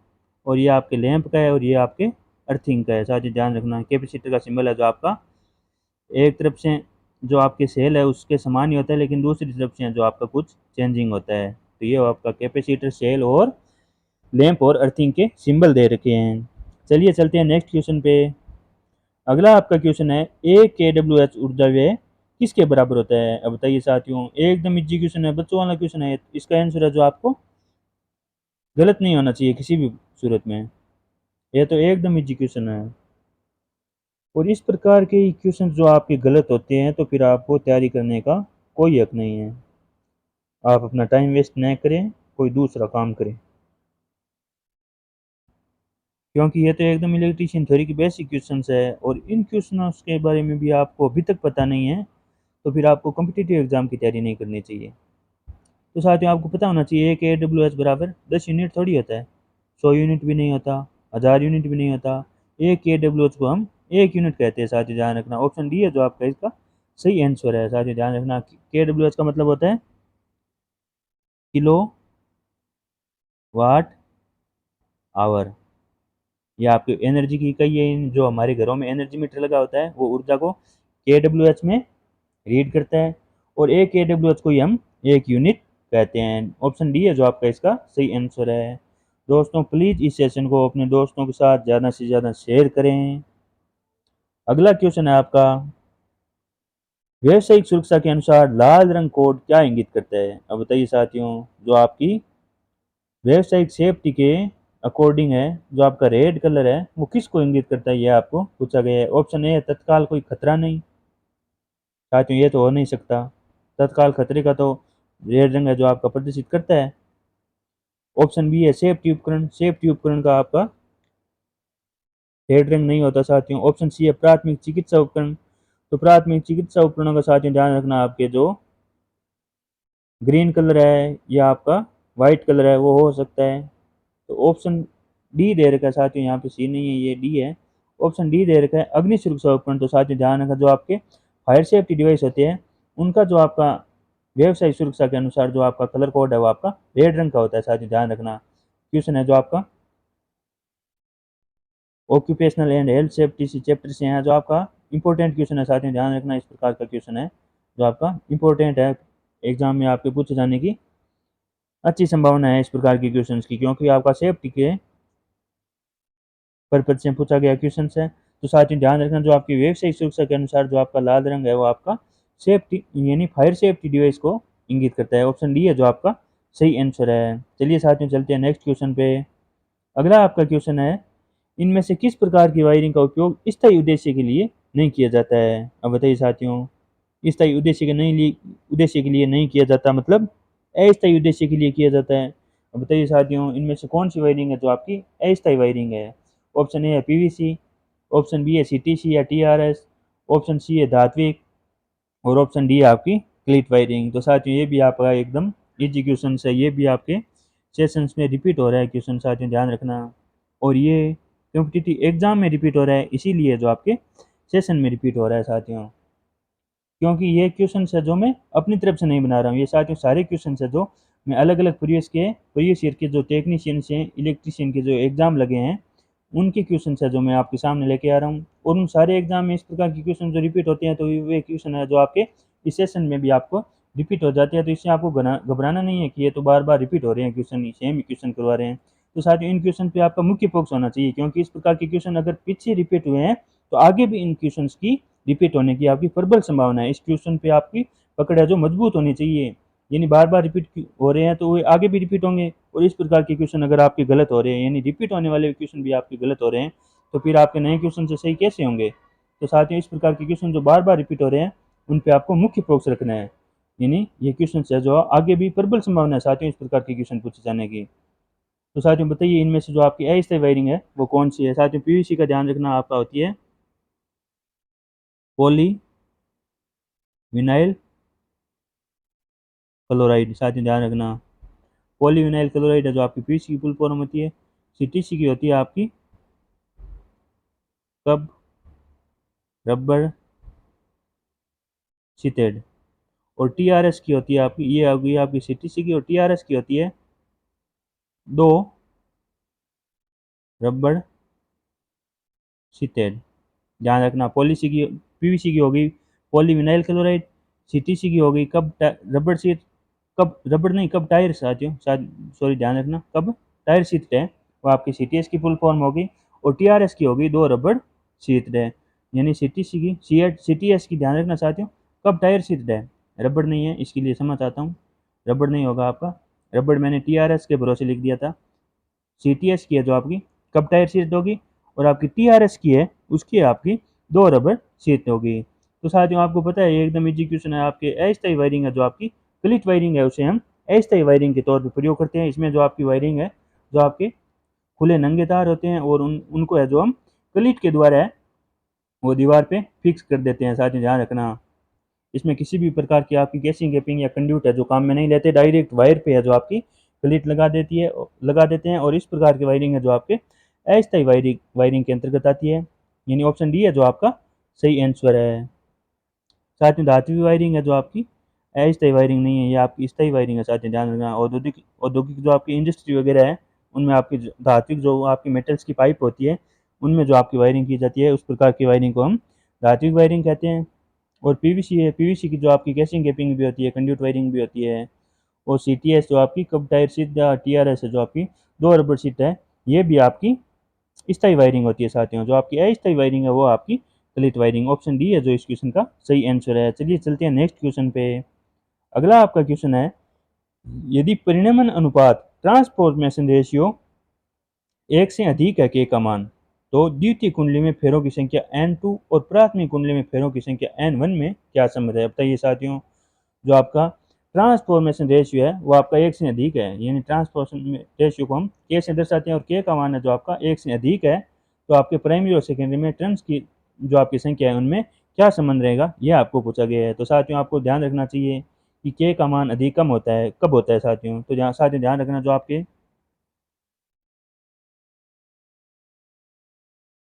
और ये आपके लैंप का है और ये आपके अर्थिंग का है। साथ ही ध्यान रखना कैपेसिटर का सिंबल है जो आपका एक तरफ से जो आपके सेल है उसके समान ही होता है, लेकिन दूसरी तरफ से जो आपका कुछ चेंजिंग होता है। तो ये आपका कैपेसिटर, सेल और लैंप और अर्थिंग के सिंबल दे रखे हैं। चलिए चलते हैं नेक्स्ट क्वेश्चन पे। अगला आपका क्वेश्चन है एक KWH ऊर्जा व्यय किसके बराबर होता है। अब बताइए साथियों एकदम इजी क्वेश्चन है, बच्चों वाला क्वेश्चन है, इसका आंसर है जो आपको गलत नहीं होना चाहिए किसी भी सूरत में, यह तो एकदम इजी क्वेश्चन है। और इस प्रकार के क्वेश्चन जो आपके गलत होते हैं तो फिर आपको तैयारी करने का कोई हक नहीं है, आप अपना टाइम वेस्ट न करें, कोई दूसरा काम करें। क्योंकि ये तो एकदम इलेक्ट्रिशियन थ्योरी की बेसिक क्वेश्चंस है और इन क्वेश्चनों के बारे में भी आपको अभी तक पता नहीं है तो फिर आपको कॉम्पिटिटिव एग्जाम की तैयारी नहीं करनी चाहिए। तो साथियों आपको पता होना चाहिए कि AWH बराबर 10 यूनिट थोड़ी होता है, 100 यूनिट भी नहीं होता, 1000 यूनिट भी नहीं होता। एक KWH को हम 1 यूनिट कहते हैं। साथियों ध्यान रखना ऑप्शन डी है जो आपका इसका सही आंसर है। साथियों ध्यान रखना KWH का मतलब होता है किलो वाट आवर। ये आपकी एनर्जी की इकाई है। जो हमारे घरों में एनर्जी मीटर लगा होता है वो ऊर्जा को केडब्ल्यूएच में रीड करता है, और एक केडब्ल्यूएच को ही हम एक यूनिट कहते हैं। ऑप्शन डी है जो आपका इसका सही आंसर है। दोस्तों प्लीज़ इस सेशन को अपने दोस्तों के साथ ज़्यादा से ज़्यादा शेयर करें। अगला क्वेश्चन है आपका, व्यावसायिक सुरक्षा के अनुसार लाल रंग कोड क्या इंगित करता है? अब बताइए साथियों, जो आपकी व्यावसायिक सेफ्टी के अकॉर्डिंग है, जो आपका रेड कलर है वो किसको इंगित करता है, ये आपको पूछा गया है। ऑप्शन ए है तत्काल कोई खतरा नहीं। साथियों ये तो हो नहीं सकता, तत्काल खतरे का तो रेड रंग है जो आपका प्रदर्शित करता है। ऑप्शन बी है सेफ्टी उपकरण, सेफ्टी उपकरण का आपका रेड रंग नहीं होता साथियों। ऑप्शन सी है प्राथमिक चिकित्सा उपकरण, तो प्राथमिक चिकित्सा उपकरणों का साथियों ध्यान रखना, आपके जो ग्रीन कलर है या आपका वाइट कलर है वो हो सकता है। तो ऑप्शन डी दे रखा है साथियों, यहाँ पे सी नहीं है, ये डी है। ऑप्शन डी दे रखा है अग्नि सुरक्षा उपकरण, तो साथियों ध्यान रखा जो आपके फायर सेफ्टी डिवाइस होते हैं उनका जो आपका व्यवसाय सुरक्षा के अनुसार जो आपका कलर कोड है वो आपका रेड रंग का होता है। साथियों ध्यान रखना। क्वेश्चन है जो आपका ऑक्यूपेशनल एंड हेल्थ सेफ्टी से चैप्टर से है, जो आपका इंपॉर्टेंट क्वेश्चन है साथियों ध्यान रखना। इस प्रकार का क्वेश्चन है जो आपका इंपॉर्टेंट है, एग्जाम में आपके पूछे जाने की अच्छी संभावना है इस प्रकार के क्वेश्चंस की, क्योंकि आपका सेफ्टी के पर्पज से पूछा गया क्वेश्चन है। तो साथियों ध्यान रखना जो आपकी व्यावसायिक सुरक्षा के अनुसार जो आपका लाल रंग है वो आपका सेफ्टी यानी फायर सेफ्टी डिवाइस को इंगित करता है। ऑप्शन डी है जो आपका सही आंसर है। चलिए साथियों चलते हैं नेक्स्ट क्वेश्चन पे। अगला आपका क्वेश्चन है, इनमें से किस प्रकार की वायरिंग का उपयोग स्थायी उद्देश्य के लिए नहीं किया जाता है? अब बताइए साथियों, स्थायी उद्देश्य के लिए नहीं किया जाता मतलब अस्थायी उद्देश्य के लिए किया जाता है। अब बताइए साथियों, इनमें से कौन सी वायरिंग है जो आपकी अस्थायी वायरिंग है? ऑप्शन ए है पीवीसी, ऑप्शन बी है सीटीसी या टीआरएस, ऑप्शन सी है धात्विक, और ऑप्शन डी है आपकी क्लिट वायरिंग। तो साथियों ये भी आपका एकदम इजी क्वेश्चन है, ये भी आपके सेशंस में रिपीट हो रहा है क्वेश्चन साथियों ध्यान रखना, और ये कॉम्पिटिटिव एग्जाम में रिपीट हो रहा है, इसीलिए जो आपके सेशन में रिपीट हो रहा है साथियों। क्योंकि ये क्वेश्चन है जो मैं अपनी तरफ से नहीं बना रहा हूँ, ये साथियों सारे क्वेश्चन है जो मैं अलग अलग प्रीवियस ईयर के जो टेक्नीशियंस हैं इलेक्ट्रीशियन के जो एग्जाम लगे हैं उनके क्वेश्चन है जो मैं आपके सामने लेके आ रहा हूँ। और उन सारे एग्जाम में इस प्रकार के क्वेश्चन जो रिपीट होते हैं, तो वे क्वेश्चन है जो आपके इस सेशन में भी आपको रिपीट हो जाते हैं। तो इससे आपको घबराना नहीं है कि ये तो बार बार रिपीट हो रहे हैं क्वेश्चन, सेम ही क्वेश्चन करवा रहे हैं। तो साथियों इन क्वेश्चन पे आपका मुख्य फोकस होना चाहिए, क्योंकि इस प्रकार के क्वेश्चन अगर पीछे रिपीट हुए हैं तो आगे भी इन क्वेश्चन की रिपीट होने की आपकी प्रबल संभावना है। इस क्वेश्चन पे आपकी पकड़ है जो मजबूत होनी चाहिए, यानी बार बार रिपीट हो रहे हैं तो वो आगे भी रिपीट होंगे। और इस प्रकार के क्वेश्चन अगर आपके गलत हो रहे हैं, यानी रिपीट होने वाले क्वेश्चन भी आपके गलत हो रहे हैं, तो फिर आपके नए क्वेश्चन से सही कैसे होंगे? तो साथियों इस प्रकार के क्वेश्चन जो बार बार रिपीट हो रहे हैं उन पे आपको मुख्य फोकस रखना है, यानी ये क्वेश्चन है जो आगे भी प्रबल संभावना है साथियों इस प्रकार के क्वेश्चन पूछे जाने की। तो साथियों बताइए इनमें से जो आपकी अस्थायी वायरिंग है वो कौन सी है? साथियों पीवीसी का ध्यान रखना आपका होती है पॉली विनाइल क्लोराइड। साथियों ध्यान रखना पॉलीविनाइल क्लोराइड है जो आपकी पीवीसी की फुल फॉर्म होती है। सीटीसी की होती है आपकी कब रबर सीटेड, और टीआरएस की होती है आपकी, ये आ गई आपकी सीटीसी की, और टीआरएस की होती है दो रबर सीटेड। ध्यान रखना पॉलिसी की पीवीसी की होगी पॉलीविनाइल क्लोराइड, सीटीसी की होगी कब रबर सीट, कब रबर नहीं कब टायर साथियों शायद सॉरी ध्यान रखना कब टायर सीट है वो आपकी सीटीएस की फुल फॉर्म होगी, और टीआरएस की होगी दो रबर सीट है, यानी सीटीसी की सीटीएस की ध्यान रखना साथियों कब टायर सीट है, रबर नहीं है, इसके लिए समझ आता हूँ, रबर नहीं होगा आपका, रबर मैंने टीआरएस के भरोसे लिख दिया था। सीटीएस की है जो आपकी कब टायर सीट होगी, और आपकी टीआरएस की है उसकी आपकी दो रबर सीट होगी। तो साथियों आपको पता है ये एकदम इजी क्वेश्चन है। आपके अस्थायी वायरिंग है जो आपकी क्लिट वायरिंग है उसे हम अस्थायी वायरिंग के तौर पर प्रयोग करते हैं। इसमें जो आपकी वायरिंग है जो आपके खुले नंगे तार होते हैं और उनको है जो हम क्लिट के द्वारा है वो दीवार पे फिक्स कर देते हैं। साथियों ध्यान रखना इसमें किसी भी प्रकार की आपकी गैसिंग गैपिंग या कंड्यूट है जो काम में नहीं लेते, डायरेक्ट वायर पे है जो आपकी क्लिट लगा देते हैं, और इस प्रकार की वायरिंग है जो आपके अस्थायी वायरिंग के अंतर्गत आती है, यानी ऑप्शन डी है जो आपका सही आंसर है। साथ में धातु वायरिंग है जो आपकी अस्थायी वायरिंग नहीं है, ये आपकी स्थायी वायरिंग है, साथ ही ध्यान रखना। औद्योगिक जो आपकी इंडस्ट्री वगैरह है उनमें आपकी धात्विक जो आपकी मेटल्स की पाइप होती है उनमें जो आपकी वायरिंग की जाती है उस प्रकार की वायरिंग को हम धात्विक वायरिंग कहते हैं। और पीवीसी है, पीवीसी की जो आपकी कैसिंग गैपिंग भी होती है, कंड्यूट वायरिंग भी होती है। और सीटीएस जो आपकी कब टायर शीट या टीआरएस है जो आपकी दो रबर शीट है, ये भी आपकी स्थायी वायरिंग होती है साथियों। जो आपकी अस्थायी वायरिंग है वो आपकी गलित वायरिंग। ऑप्शन डी है जो इस क्वेश्चन का सही आंसर है। चलिए चलते हैं नेक्स्ट क्वेश्चन पे। अगला आपका क्वेश्चन है, यदि परिणमन अनुपात ट्रांसफॉर्मेशन रेशियो 1 से अधिक है के का मान, तो द्वितीय कुंडली में फेरों की संख्या n2 और प्राथमिक कुंडली में फेरों की संख्या n1 में क्या संबंध है? बताइए साथियों। जो आपका ट्रांसफॉर्मेशन रेशियो है वो आपका 1 से अधिक है, यानी ट्रांसफॉर्मेशन रेशियो को हम के से दर्शाते हैं और के का मान है जो आपका 1 से अधिक है, तो आपके प्राइमरी और सेकेंडरी में टर्न्स की जो आपकी संख्या है उनमें क्या संबंध रहेगा, ये आपको पूछा गया है। तो साथियों आपको ध्यान रखना चाहिए कि के का मान अधिक कम होता है, कब होता है साथियों। तो साथियों ध्यान रखना, जो आपके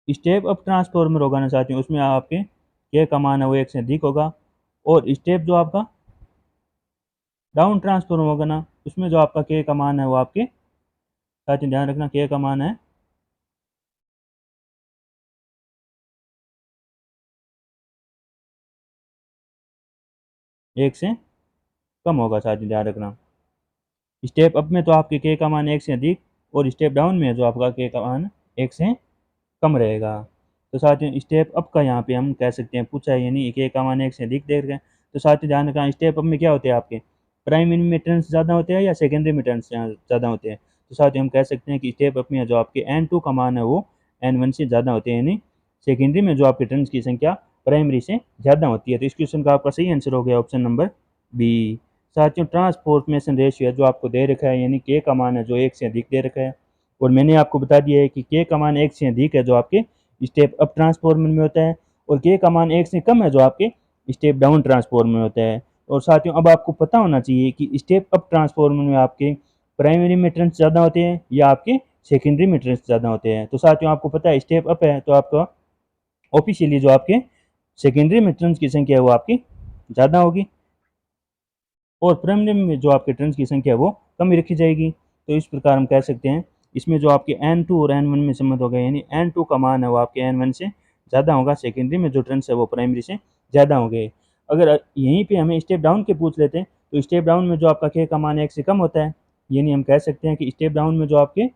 स्टेप अप ट्रांसफॉर्मर होगा ना साथियों, उसमें आपके के का मान है वो 1 से अधिक होगा। और स्टेप जो आपका डाउन ट्रांसफॉर्मर होगा ना, उसमें जो आपका के का मान है वो आपके, साथियों ध्यान रखना, के का मान है 1 से कम होगा, साथियों ध्यान रखना। स्टेप अप में तो आपके के का मान 1 से अधिक, और स्टेप डाउन में जो आपका के का मान 1 से कम रहेगा। तो साथियों स्टेप अप का यहाँ पे हम कह सकते हैं पूछा है, यानी के का मान 1 से अधिक दे रहे हैं। तो साथियों ध्यान रखना, स्टेप अप में क्या होते हैं आपके प्राइमरी में टर्न्स ज़्यादा होते हैं या सेकेंडरी में टर्न्स ज़्यादा होते हैं। तो साथियों हम कह सकते हैं कि स्टेप अप में जो आपके n2 का मान है वो n1 से ज़्यादा होते हैं, यानी सेकेंडरी में जो आपके टर्न्स की संख्या प्राइमरी से ज़्यादा होती है। तो इस क्वेश्चन का आपका सही आंसर हो गया ऑप्शन नंबर बी। साथियों ट्रांसफॉर्मेशन रेशियो है जो आपको दे रखा है, यानी के का मान है जो 1 से अधिक दे रखा है, और मैंने आपको बता दिया है कि के का मान 1 से अधिक है जो आपके स्टेप अप ट्रांसफॉर्मर में होता है, और के का मान 1 से कम है जो आपके स्टेप डाउन ट्रांसफॉर्मर में होता है। और साथियों अब आपको पता होना चाहिए कि स्टेप अप ट्रांसफॉर्मर में आपके प्राइमरी में टर्न्स ज़्यादा होते हैं या आपके सेकेंडरी में टर्न्स ज़्यादा होते हैं। तो साथियों आपको पता है स्टेप अप है तो आपका ऑफिशियली जो आपके सेकेंडरी में टर्न्स की संख्या है वो आपकी ज़्यादा होगी, और प्राइमरी में जो आपके टर्न्स की संख्या है वो कम ही रखी जाएगी। तो इस प्रकार हम कह सकते हैं इसमें जो आपके n2 और n1 में संबंध होगा, यानी n2 का मान है वो आपके n1 से ज़्यादा होगा, सेकेंडरी में जो टर्न्स है वो प्राइमरी से ज़्यादा होंगे। अगर यहीं पे हमें स्टेप डाउन के पूछ लेते हैं तो स्टेप डाउन में जो आपका के का मान 1 से कम होता है, यानी हम कह सकते हैं कि स्टेप डाउन में जो आपके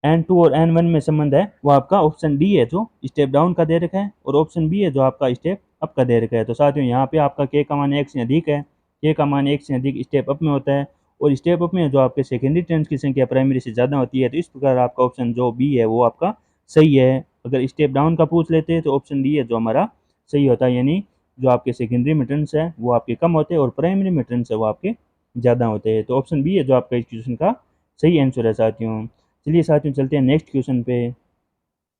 n2 और n1 में संबंध है वो आपका ऑप्शन डी है जो स्टेप डाउन का दे रखा है, और ऑप्शन बी है जो आपका स्टेप अप का दे रखा है। तो साथियों यहाँ पे आपका के का मान 1 से अधिक है, के का मान 1 से अधिक स्टेप अप में होता है, और स्टेप अप में जो आपके सेकेंडरी टर्न्स की संख्या प्राइमरी से ज़्यादा होती है। तो इस प्रकार आपका ऑप्शन जो बी है वो आपका सही है। अगर स्टेप डाउन का पूछ लेते हैं तो ऑप्शन डी है जो हमारा सही होता है, यानी जो आपके सेकेंडरी में टर्न्स है वो आपके कम होते हैं और प्राइमरी में टर्न्स है वो आपके ज़्यादा होते हैं। तो ऑप्शन बी है जो आपका इस क्वेश्चन का सही आंसर है साथियों। चलिए साथियों चलते हैं नेक्स्ट क्वेश्चन पे।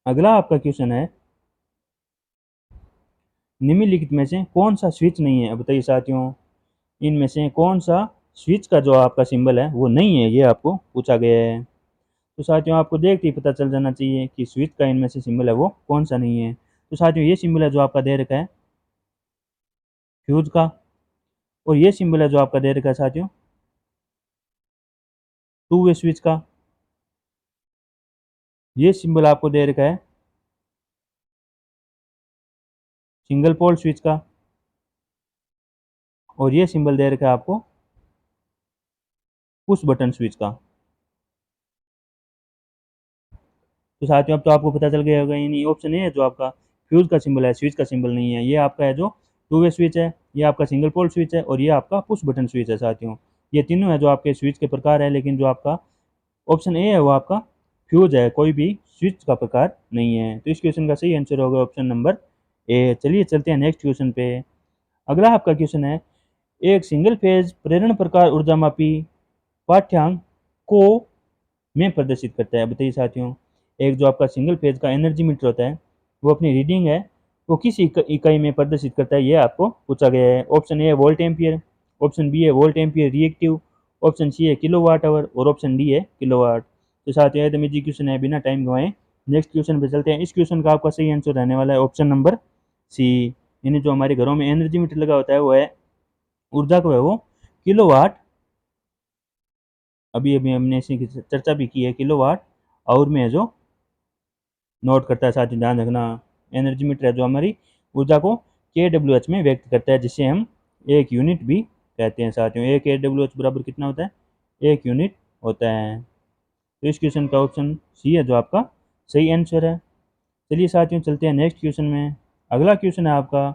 अगला आपका क्वेश्चन है, निम्नलिखित में से कौन सा स्विच नहीं है? अब बताइए साथियों, इनमें से कौन सा स्विच का जो आपका सिंबल है वो नहीं है, ये आपको पूछा गया है। तो साथियों आपको देखते ही पता चल जाना चाहिए कि स्विच का इनमें से सिंबल है वो कौन सा नहीं है। तो साथियों ये सिंबल है जो आपका दे रखा है फ्यूज का, और ये सिंबल है जो आपका दे रखा है साथियों टू वे स्विच का, ये सिंबल आपको दे रखा है सिंगल पोल स्विच का, और ये सिंबल दे रखा है आपको पुश बटन स्विच का। तो साथियों अब तो आपको पता चल गया होगा, यानी ऑप्शन ए है जो आपका फ्यूज का सिंबल है, स्विच का सिंबल नहीं है। ये आपका है जो टू वे स्विच है, ये आपका सिंगल पोल स्विच है, और ये आपका पुश बटन स्विच है साथियों। ये तीनों है जो आपके स्विच के प्रकार है, लेकिन जो आपका ऑप्शन ए है वो आपका फ्यूज है, कोई भी स्विच का प्रकार नहीं है। तो इस क्वेश्चन का सही आंसर होगा ऑप्शन नंबर ए। चलिए चलते हैं नेक्स्ट क्वेश्चन पे। अगला आपका क्वेश्चन है, एक सिंगल फेज प्रेरण प्रकार ऊर्जा मापी पाठ्यांक को में प्रदर्शित करता है। बताइए साथियों, एक जो आपका सिंगल फेज का एनर्जी मीटर होता है वो अपनी रीडिंग है वो किस इकाई में प्रदर्शित करता है, ये आपको पूछा गया है। ऑप्शन ए है वोल्ट एम्पियर, ऑप्शन बी है volt ampere reactive, option C है किलोवाट आवर, और ऑप्शन डी है किलोवाट। तो साथियों एकदम इजी क्वेश्चन है, बिना टाइम गवाए नेक्स्ट क्वेश्चन पे चलते हैं। इस क्वेश्चन का आपका सही आंसर रहने वाला है ऑप्शन नंबर सी। यानी जो हमारे घरों में एनर्जी मीटर लगा होता है वो है, ऊर्जा को है वो किलोवाट, अभी अभी हमने इसी की चर्चा भी की है, किलोवाट आवर में है जो नोट करता है। साथ ही ध्यान रखना एनर्जी मीटर है जो हमारी ऊर्जा को KWH में व्यक्त करता है, जिसे हम एक यूनिट भी कहते हैं। साथियों एक KWH बराबर कितना होता है, एक यूनिट होता है। तो इस क्वेश्चन का ऑप्शन सी है जो आपका सही आंसर है। चलिए साथियों चलते हैं नेक्स्ट क्वेश्चन में। अगला क्वेश्चन है आपका,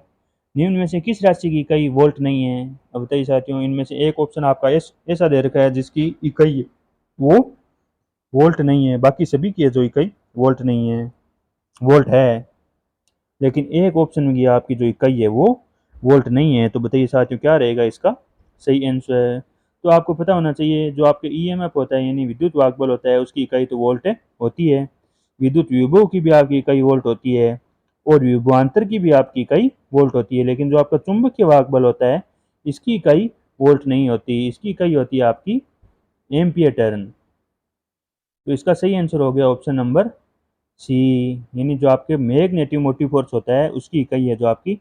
निम्न में से किस राशि की इकाई वोल्ट नहीं है। अब बताइए साथियों, इनमें से एक ऑप्शन आपका ऐसा दे रखा है जिसकी इकाई वो वोल्ट नहीं है, बाकी सभी की है जो इकाई वोल्ट नहीं है, वोल्ट है, लेकिन एक ऑप्शन में गया आपकी जो इकाई है वो वोल्ट नहीं है। तो बताइए साथियों क्या रहेगा इसका सही आंसर। तो आपको पता होना चाहिए जो आपके EMF होता है यानी विद्युत वाहक बल होता है उसकी इकाई तो वोल्ट होती है। विद्युत विभव की भी आपकी इकाई वोल्ट होती है और विभवांतर की भी आपकी इकाई वोल्ट होती है, लेकिन जो आपका चुंबकीय वाहक बल होता है इसकी इकाई वोल्ट नहीं होती, इसकी इकाई होती है आपकी एम्पियर टर्न। तो इसका सही आंसर हो गया ऑप्शन नंबर सी, यानी जो आपके मैग्नेटिक मोटिव फोर्स होता है उसकी इकाई है जो आपकी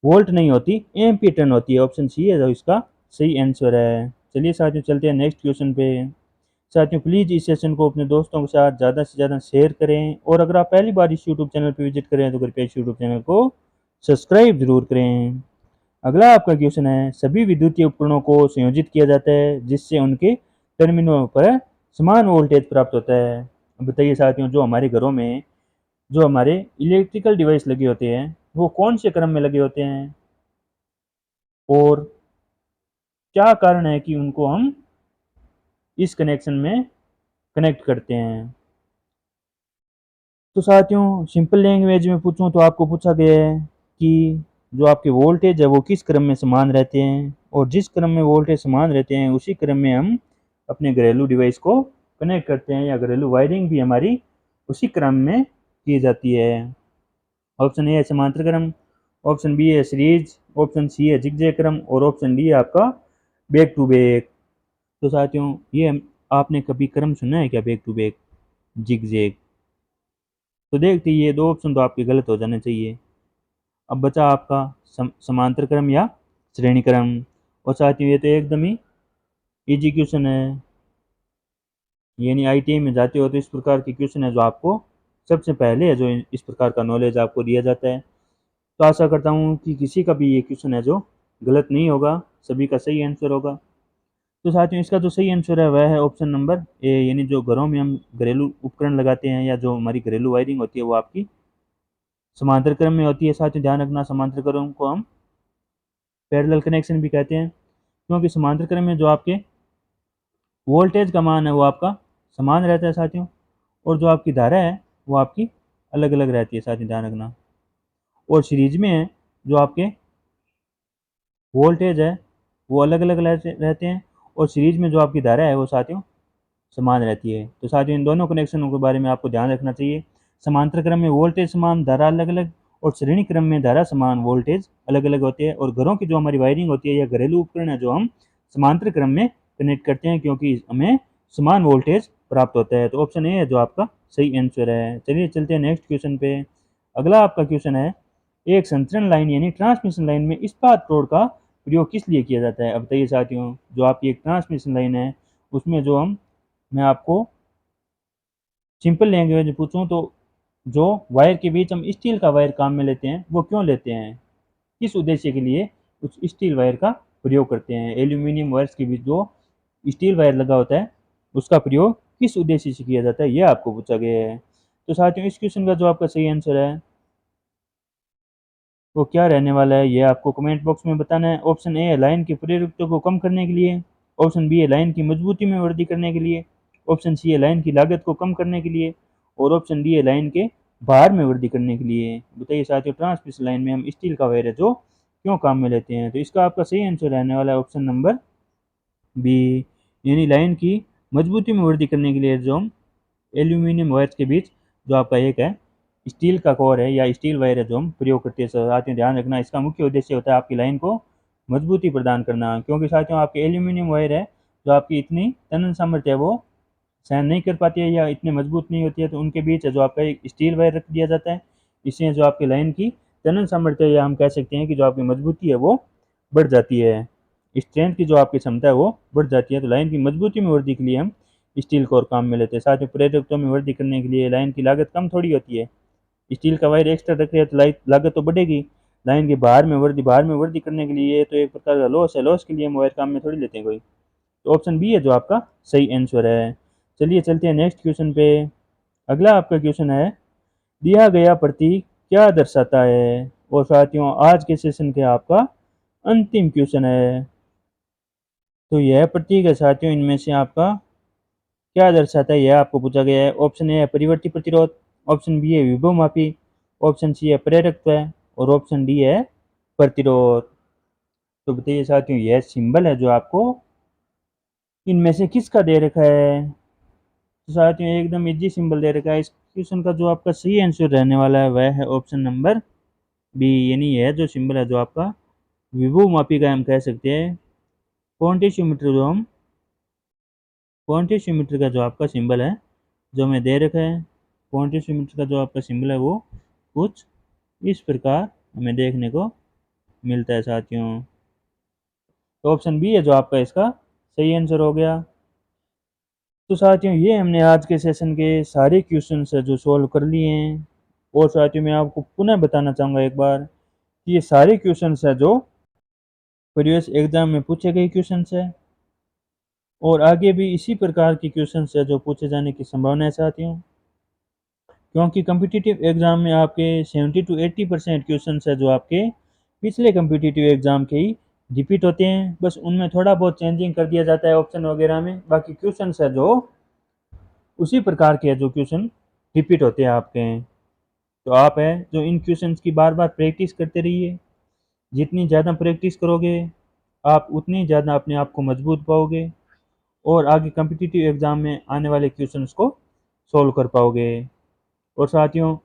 वोल्ट नहीं होती, एम्पियर टर्न होती है। ऑप्शन सी है जो इसका सही आंसर है। चलिए साथियों चलते हैं नेक्स्ट क्वेश्चन पे। साथियों प्लीज़ इस सेशन को अपने दोस्तों के साथ ज़्यादा से ज़्यादा शेयर करें और अगर आप पहली बार इस यूट्यूब चैनल पर विजिट करें तो कृपया इस यूट्यूब चैनल को सब्सक्राइब जरूर करें। अगला आपका क्वेश्चन है, सभी विद्युतीय उपकरणों को संयोजित किया जाता है जिससे उनके टर्मिनलों पर समान वोल्टेज प्राप्त होता है। अब बताइए साथियों जो हमारे घरों में जो हमारे इलेक्ट्रिकल डिवाइस लगे होते हैं वो कौन से क्रम में लगे होते हैं और क्या कारण है कि उनको हम इस कनेक्शन में कनेक्ट करते हैं। तो साथियों सिंपल लैंग्वेज में पूछूं तो आपको पूछा गया है कि जो आपके वोल्टेज है वो किस क्रम में समान रहते हैं और जिस क्रम में वोल्टेज समान रहते हैं उसी क्रम में हम अपने घरेलू डिवाइस को कनेक्ट करते हैं या घरेलू वायरिंग भी हमारी उसी क्रम में की जाती है। ऑप्शन ए है समांतर क्रम, ऑप्शन बी है सीरीज, ऑप्शन सी है जिगजैग क्रम और ऑप्शन डी है आपका बैक टू बैक। तो साथियों ये आपने कभी क्रम सुना है क्या, बैक टू बैक, जिगजैग। तो देखते ये दो ऑप्शन तो आपके गलत हो जाने चाहिए। अब बचा आपका समांतर क्रम या श्रेणी क्रम। और साथियों ये तो एकदम ही इजी क्वेश्चन है, यानी ITI में जाते हो तो इस प्रकार के क्वेश्चन है जो आपको सबसे पहले है जो इस प्रकार का नॉलेज आपको दिया जाता है। तो आशा करता हूँ कि किसी का भी ये क्वेश्चन है जो गलत नहीं होगा, सभी का सही आंसर होगा। तो साथियों इसका जो सही आंसर है वह है ऑप्शन नंबर ए, यानी जो घरों में हम घरेलू उपकरण लगाते हैं या जो हमारी घरेलू वायरिंग होती है वो आपकी समांतर क्रम में होती है। साथियों ध्यान रखना समांतर क्रम को हम पैरेलल कनेक्शन भी कहते हैं, क्योंकि समांतर क्रम में जो आपके वोल्टेज का मान है वो आपका समान रहता है साथियों, और जो आपकी धारा है वो आपकी अलग अलग रहती है। साथियों ध्यान रखना, और सीरीज में है जो आपके वोल्टेज है वो अलग अलग रहते हैं और सीरीज में जो आपकी धारा है वो साथियों समान रहती है। तो साथियों इन दोनों कनेक्शनों के बारे में आपको ध्यान रखना चाहिए। समांतर क्रम में वोल्टेज समान, धारा अलग अलग, और श्रेणी क्रम में धारा समान, वोल्टेज अलग अलग होते हैं। और घरों की जो हमारी वायरिंग होती है या घरेलू उपकरण है जो हम समांतर क्रम में कनेक्ट करते हैं क्योंकि हमें समान वोल्टेज प्राप्त होता है। तो ऑप्शन ए है जो आपका सही आंसर है। चलिए चलते हैं नेक्स्ट क्वेश्चन पे। अगला आपका क्वेश्चन है, एक संचरण लाइन यानी ट्रांसमिशन लाइन में इस्पात रोड का प्रयोग किस लिए किया जाता है। अब बताइए साथियों जो आपकी एक ट्रांसमिशन लाइन है उसमें जो मैं आपको सिंपल लैंग्वेज में पूछूं तो जो वायर के बीच हम स्टील का वायर काम में लेते हैं वो क्यों लेते हैं, किस उद्देश्य के लिए उस स्टील वायर का प्रयोग करते हैं। एल्यूमिनियम वायर्स के बीच जो स्टील वायर लगा होता है उसका प्रयोग किस उद्देश्य से किया जाता है ये आपको पूछा गया है। तो साथियों इस क्वेश्चन का जो आपका सही आंसर है वो क्या रहने वाला है ये आपको कमेंट बॉक्स में बताना है। ऑप्शन ए है लाइन की प्रयुक्तता को कम करने के लिए, ऑप्शन बी है लाइन की मजबूती में वृद्धि करने के लिए, ऑप्शन सी है लाइन की लागत को कम करने के लिए, और ऑप्शन डी है लाइन के भार में वृद्धि करने के लिए। बताइए साथियों ट्रांसमिशन लाइन में हम स्टील का वायर है जो क्यों काम में लेते हैं। तो इसका आपका सही आंसर रहने वाला है ऑप्शन नंबर बी, यानी लाइन की मजबूती में वृद्धि करने के लिए जो हम एल्यूमिनियम वायर्स के बीच जो आपका एक है स्टील का कोर है या स्टील वायर है जो हम प्रयोग करते हैं। साथियों ध्यान रखना इसका मुख्य उद्देश्य होता है आपकी लाइन को मजबूती प्रदान करना, क्योंकि साथियों आपके एल्यूमिनियम वायर है जो आपकी इतनी तनन सामर्थ्य है वो सहन नहीं कर पाती है या इतनी मजबूत नहीं होती है, तो उनके बीच जो आपका एक स्टील वायर रख दिया जाता है, इससे जो आपकी लाइन की तनन सामर्थ्य या हम कह सकते हैं कि जो आपकी मजबूती है वो बढ़ जाती है। स्ट्रेंथ की जो आपकी क्षमता है वो बढ़ जाती है। तो लाइन की मजबूती में वृद्धि के लिए हम स्टील कोर काम में लेते हैं। साथ में प्रेरकत्व में वृद्धि करने के लिए लाइन की लागत कम थोड़ी होती है। स्टील का वायर एक्स्ट्रा रख रहे हैं तो लागत तो बढ़ेगी। लाइन के बाहर में वृद्धि करने के लिए ये तो एक प्रकार का लॉस है, लॉस के लिए हम वायर काम में थोड़ी लेते हैं कोई। तो ऑप्शन बी है जो आपका सही आंसर है। चलिए चलते हैं नेक्स्ट क्वेश्चन पे। अगला आपका क्वेश्चन है, दिया गया प्रतीक क्या दर्शाता है। और साथियों आज के सेशन के आपका अंतिम क्वेश्चन है। तो यह प्रतीक है साथियों, इनमें से आपका क्या दर्शाता है यह आपको पूछा गया है। ऑप्शन ए है परिवर्ती प्रतिरोध, ऑप्शन बी है विभव मापी, ऑप्शन सी है प्रेरकत्व और ऑप्शन डी है प्रतिरोध। तो बताइए साथियों यह सिंबल है जो आपको इनमें से किसका दे रखा है। तो साथियों एकदम इजी सिंबल दे रखा है। इस क्वेश्चन का जो आपका सही आंसर रहने वाला है वह है ऑप्शन नंबर बी, यानी यह जो सिंबल है जो आपका विभव मापी का हम कह सकते हैं। पोटेंशियोमीटर जो हम पोटेंशियोमीटर का जो आपका सिंबल है जो हमें दे रखा है, पोटेंशियोमीटर का जो आपका सिंबल है वो कुछ इस प्रकार हमें देखने को मिलता है साथियों। तो ऑप्शन बी है जो आपका इसका सही आंसर हो गया। तो साथियों ये हमने आज के सेशन के सारे क्वेश्चन है जो सॉल्व कर लिए हैं। और साथियों मैं आपको पुनः बताना चाहूँगा एक बार कि ये सारे क्वेश्चन है जो प्रीवियस एग्जाम में पूछे गए क्वेश्चन है और आगे भी इसी प्रकार के क्वेश्चन है जो पूछे जाने की संभावना है साथियों। क्योंकि कम्पिटिटिव एग्जाम में आपके 70 to 80% क्वेश्चन है जो आपके पिछले कम्पिटिटिव एग्जाम के ही रिपीट होते हैं। बस उनमें थोड़ा बहुत चेंजिंग कर दिया जाता है ऑप्शन वगैरह में, बाकी क्वेश्चन है जो उसी प्रकार के है जो क्वेश्चन रिपीट होते हैं आपके हैं। तो आप है जो इन क्वेश्चंस की बार बार प्रैक्टिस करते रहिए। जितनी ज़्यादा प्रैक्टिस करोगे आप उतनी ज़्यादा अपने आप को मजबूत पाओगे और आगे कम्पिटिटिव एग्ज़ाम में आने वाले क्वेश्चंस को सॉल्व कर पाओगे। और साथियों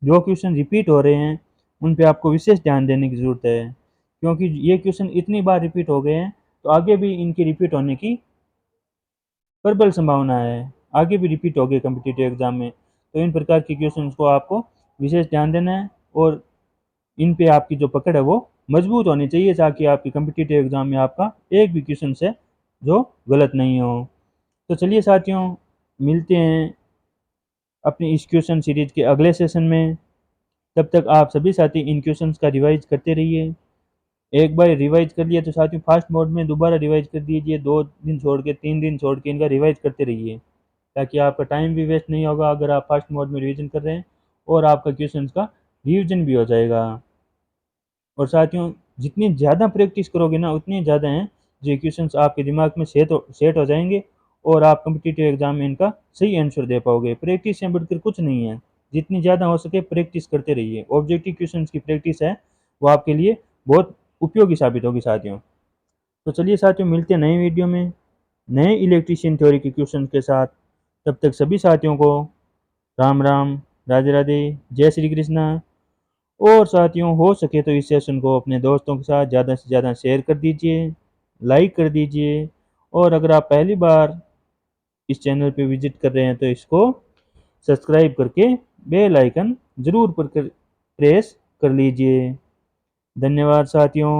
जो क्वेश्चन रिपीट हो रहे हैं उन पे आपको विशेष ध्यान देने की ज़रूरत है, क्योंकि ये क्वेश्चन इतनी बार रिपीट हो गए हैं तो आगे भी इनकी रिपीट होने की प्रबल संभावना है। आगे भी रिपीट हो गए कम्पिटिटिव एग्जाम में, तो इन प्रकार के क्वेश्चंस को आपको विशेष ध्यान देना है और इन पे आपकी जो पकड़ है वो मजबूत होनी चाहिए ताकि आपकी कम्पिटिटिव एग्जाम में आपका एक भी क्वेश्चन से जो गलत नहीं हो। तो चलिए साथियों मिलते हैं अपनी इस क्वेश्चन सीरीज के अगले सेशन में। तब तक आप सभी साथी इन क्वेश्चंस का रिवाइज करते रहिए। एक बार रिवाइज कर लिया तो साथियों फास्ट मोड में दोबारा रिवाइज कर दीजिए, 2 दिन छोड़ के 3 दिन छोड़ के इनका रिवाइज करते रहिए ताकि आपका टाइम भी वेस्ट नहीं होगा अगर आप फास्ट मोड में रिवीजन कर रहे हैं और आपका क्वेश्चंस का रिवीजन भी हो जाएगा। और साथियों जितनी ज़्यादा प्रैक्टिस करोगे ना उतनी ज़्यादा हैं जो क्वेश्चंस आपके दिमाग में सेट हो जाएंगे और आप कम्पिटिटिव एग्जाम में इनका सही आंसर दे पाओगे। प्रैक्टिस से बढ़कर कुछ नहीं है, जितनी ज़्यादा हो सके प्रैक्टिस करते रहिए। ऑब्जेक्टिव क्वेश्चंस की प्रैक्टिस है वो आपके लिए बहुत उपयोगी साबित होगी साथियों। तो चलिए साथियों मिलते हैं नए वीडियो में नए इलेक्ट्रीशियन थ्योरी के क्वेश्चन के साथ। तब तक सभी साथियों को राम राम, राधे राधे, जय श्री कृष्णा। और साथियों हो सके तो इस सेशन को अपने दोस्तों के साथ ज़्यादा से ज़्यादा शेयर कर दीजिए, लाइक कर दीजिए। और अगर आप पहली बार इस चैनल पे विजिट कर रहे हैं तो इसको सब्सक्राइब करके बेल आइकन ज़रूर पर प्रेस कर लीजिए। धन्यवाद साथियों।